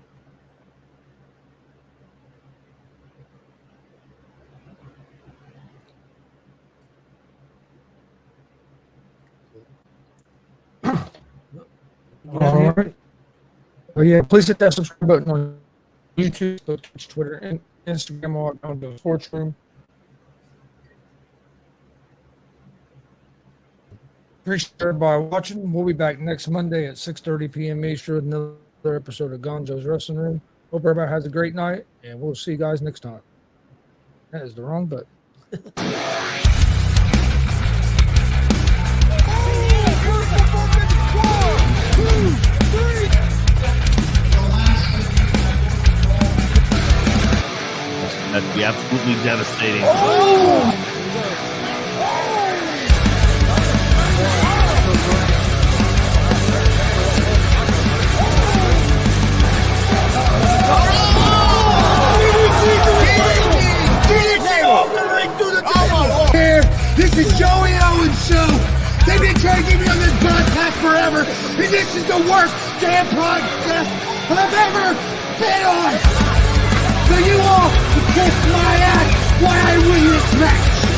All right. Oh yeah, please hit that subscribe button on YouTube, Twitch, Twitter, and Instagram on the Sports Room. Appreciate everybody watching. We'll be back next Monday at 6:30 p.m. Eastern with another episode of Gonzo'S Wrestling Room. Hope everybody has a great night, and we'll see you guys next time. That is the wrong button. That'd be absolutely devastating. This is G.W.R show. They've been trying to get me on this podcast forever, and this is the worst damn podcast I've ever been on. So you all can kiss my ass while I win this match.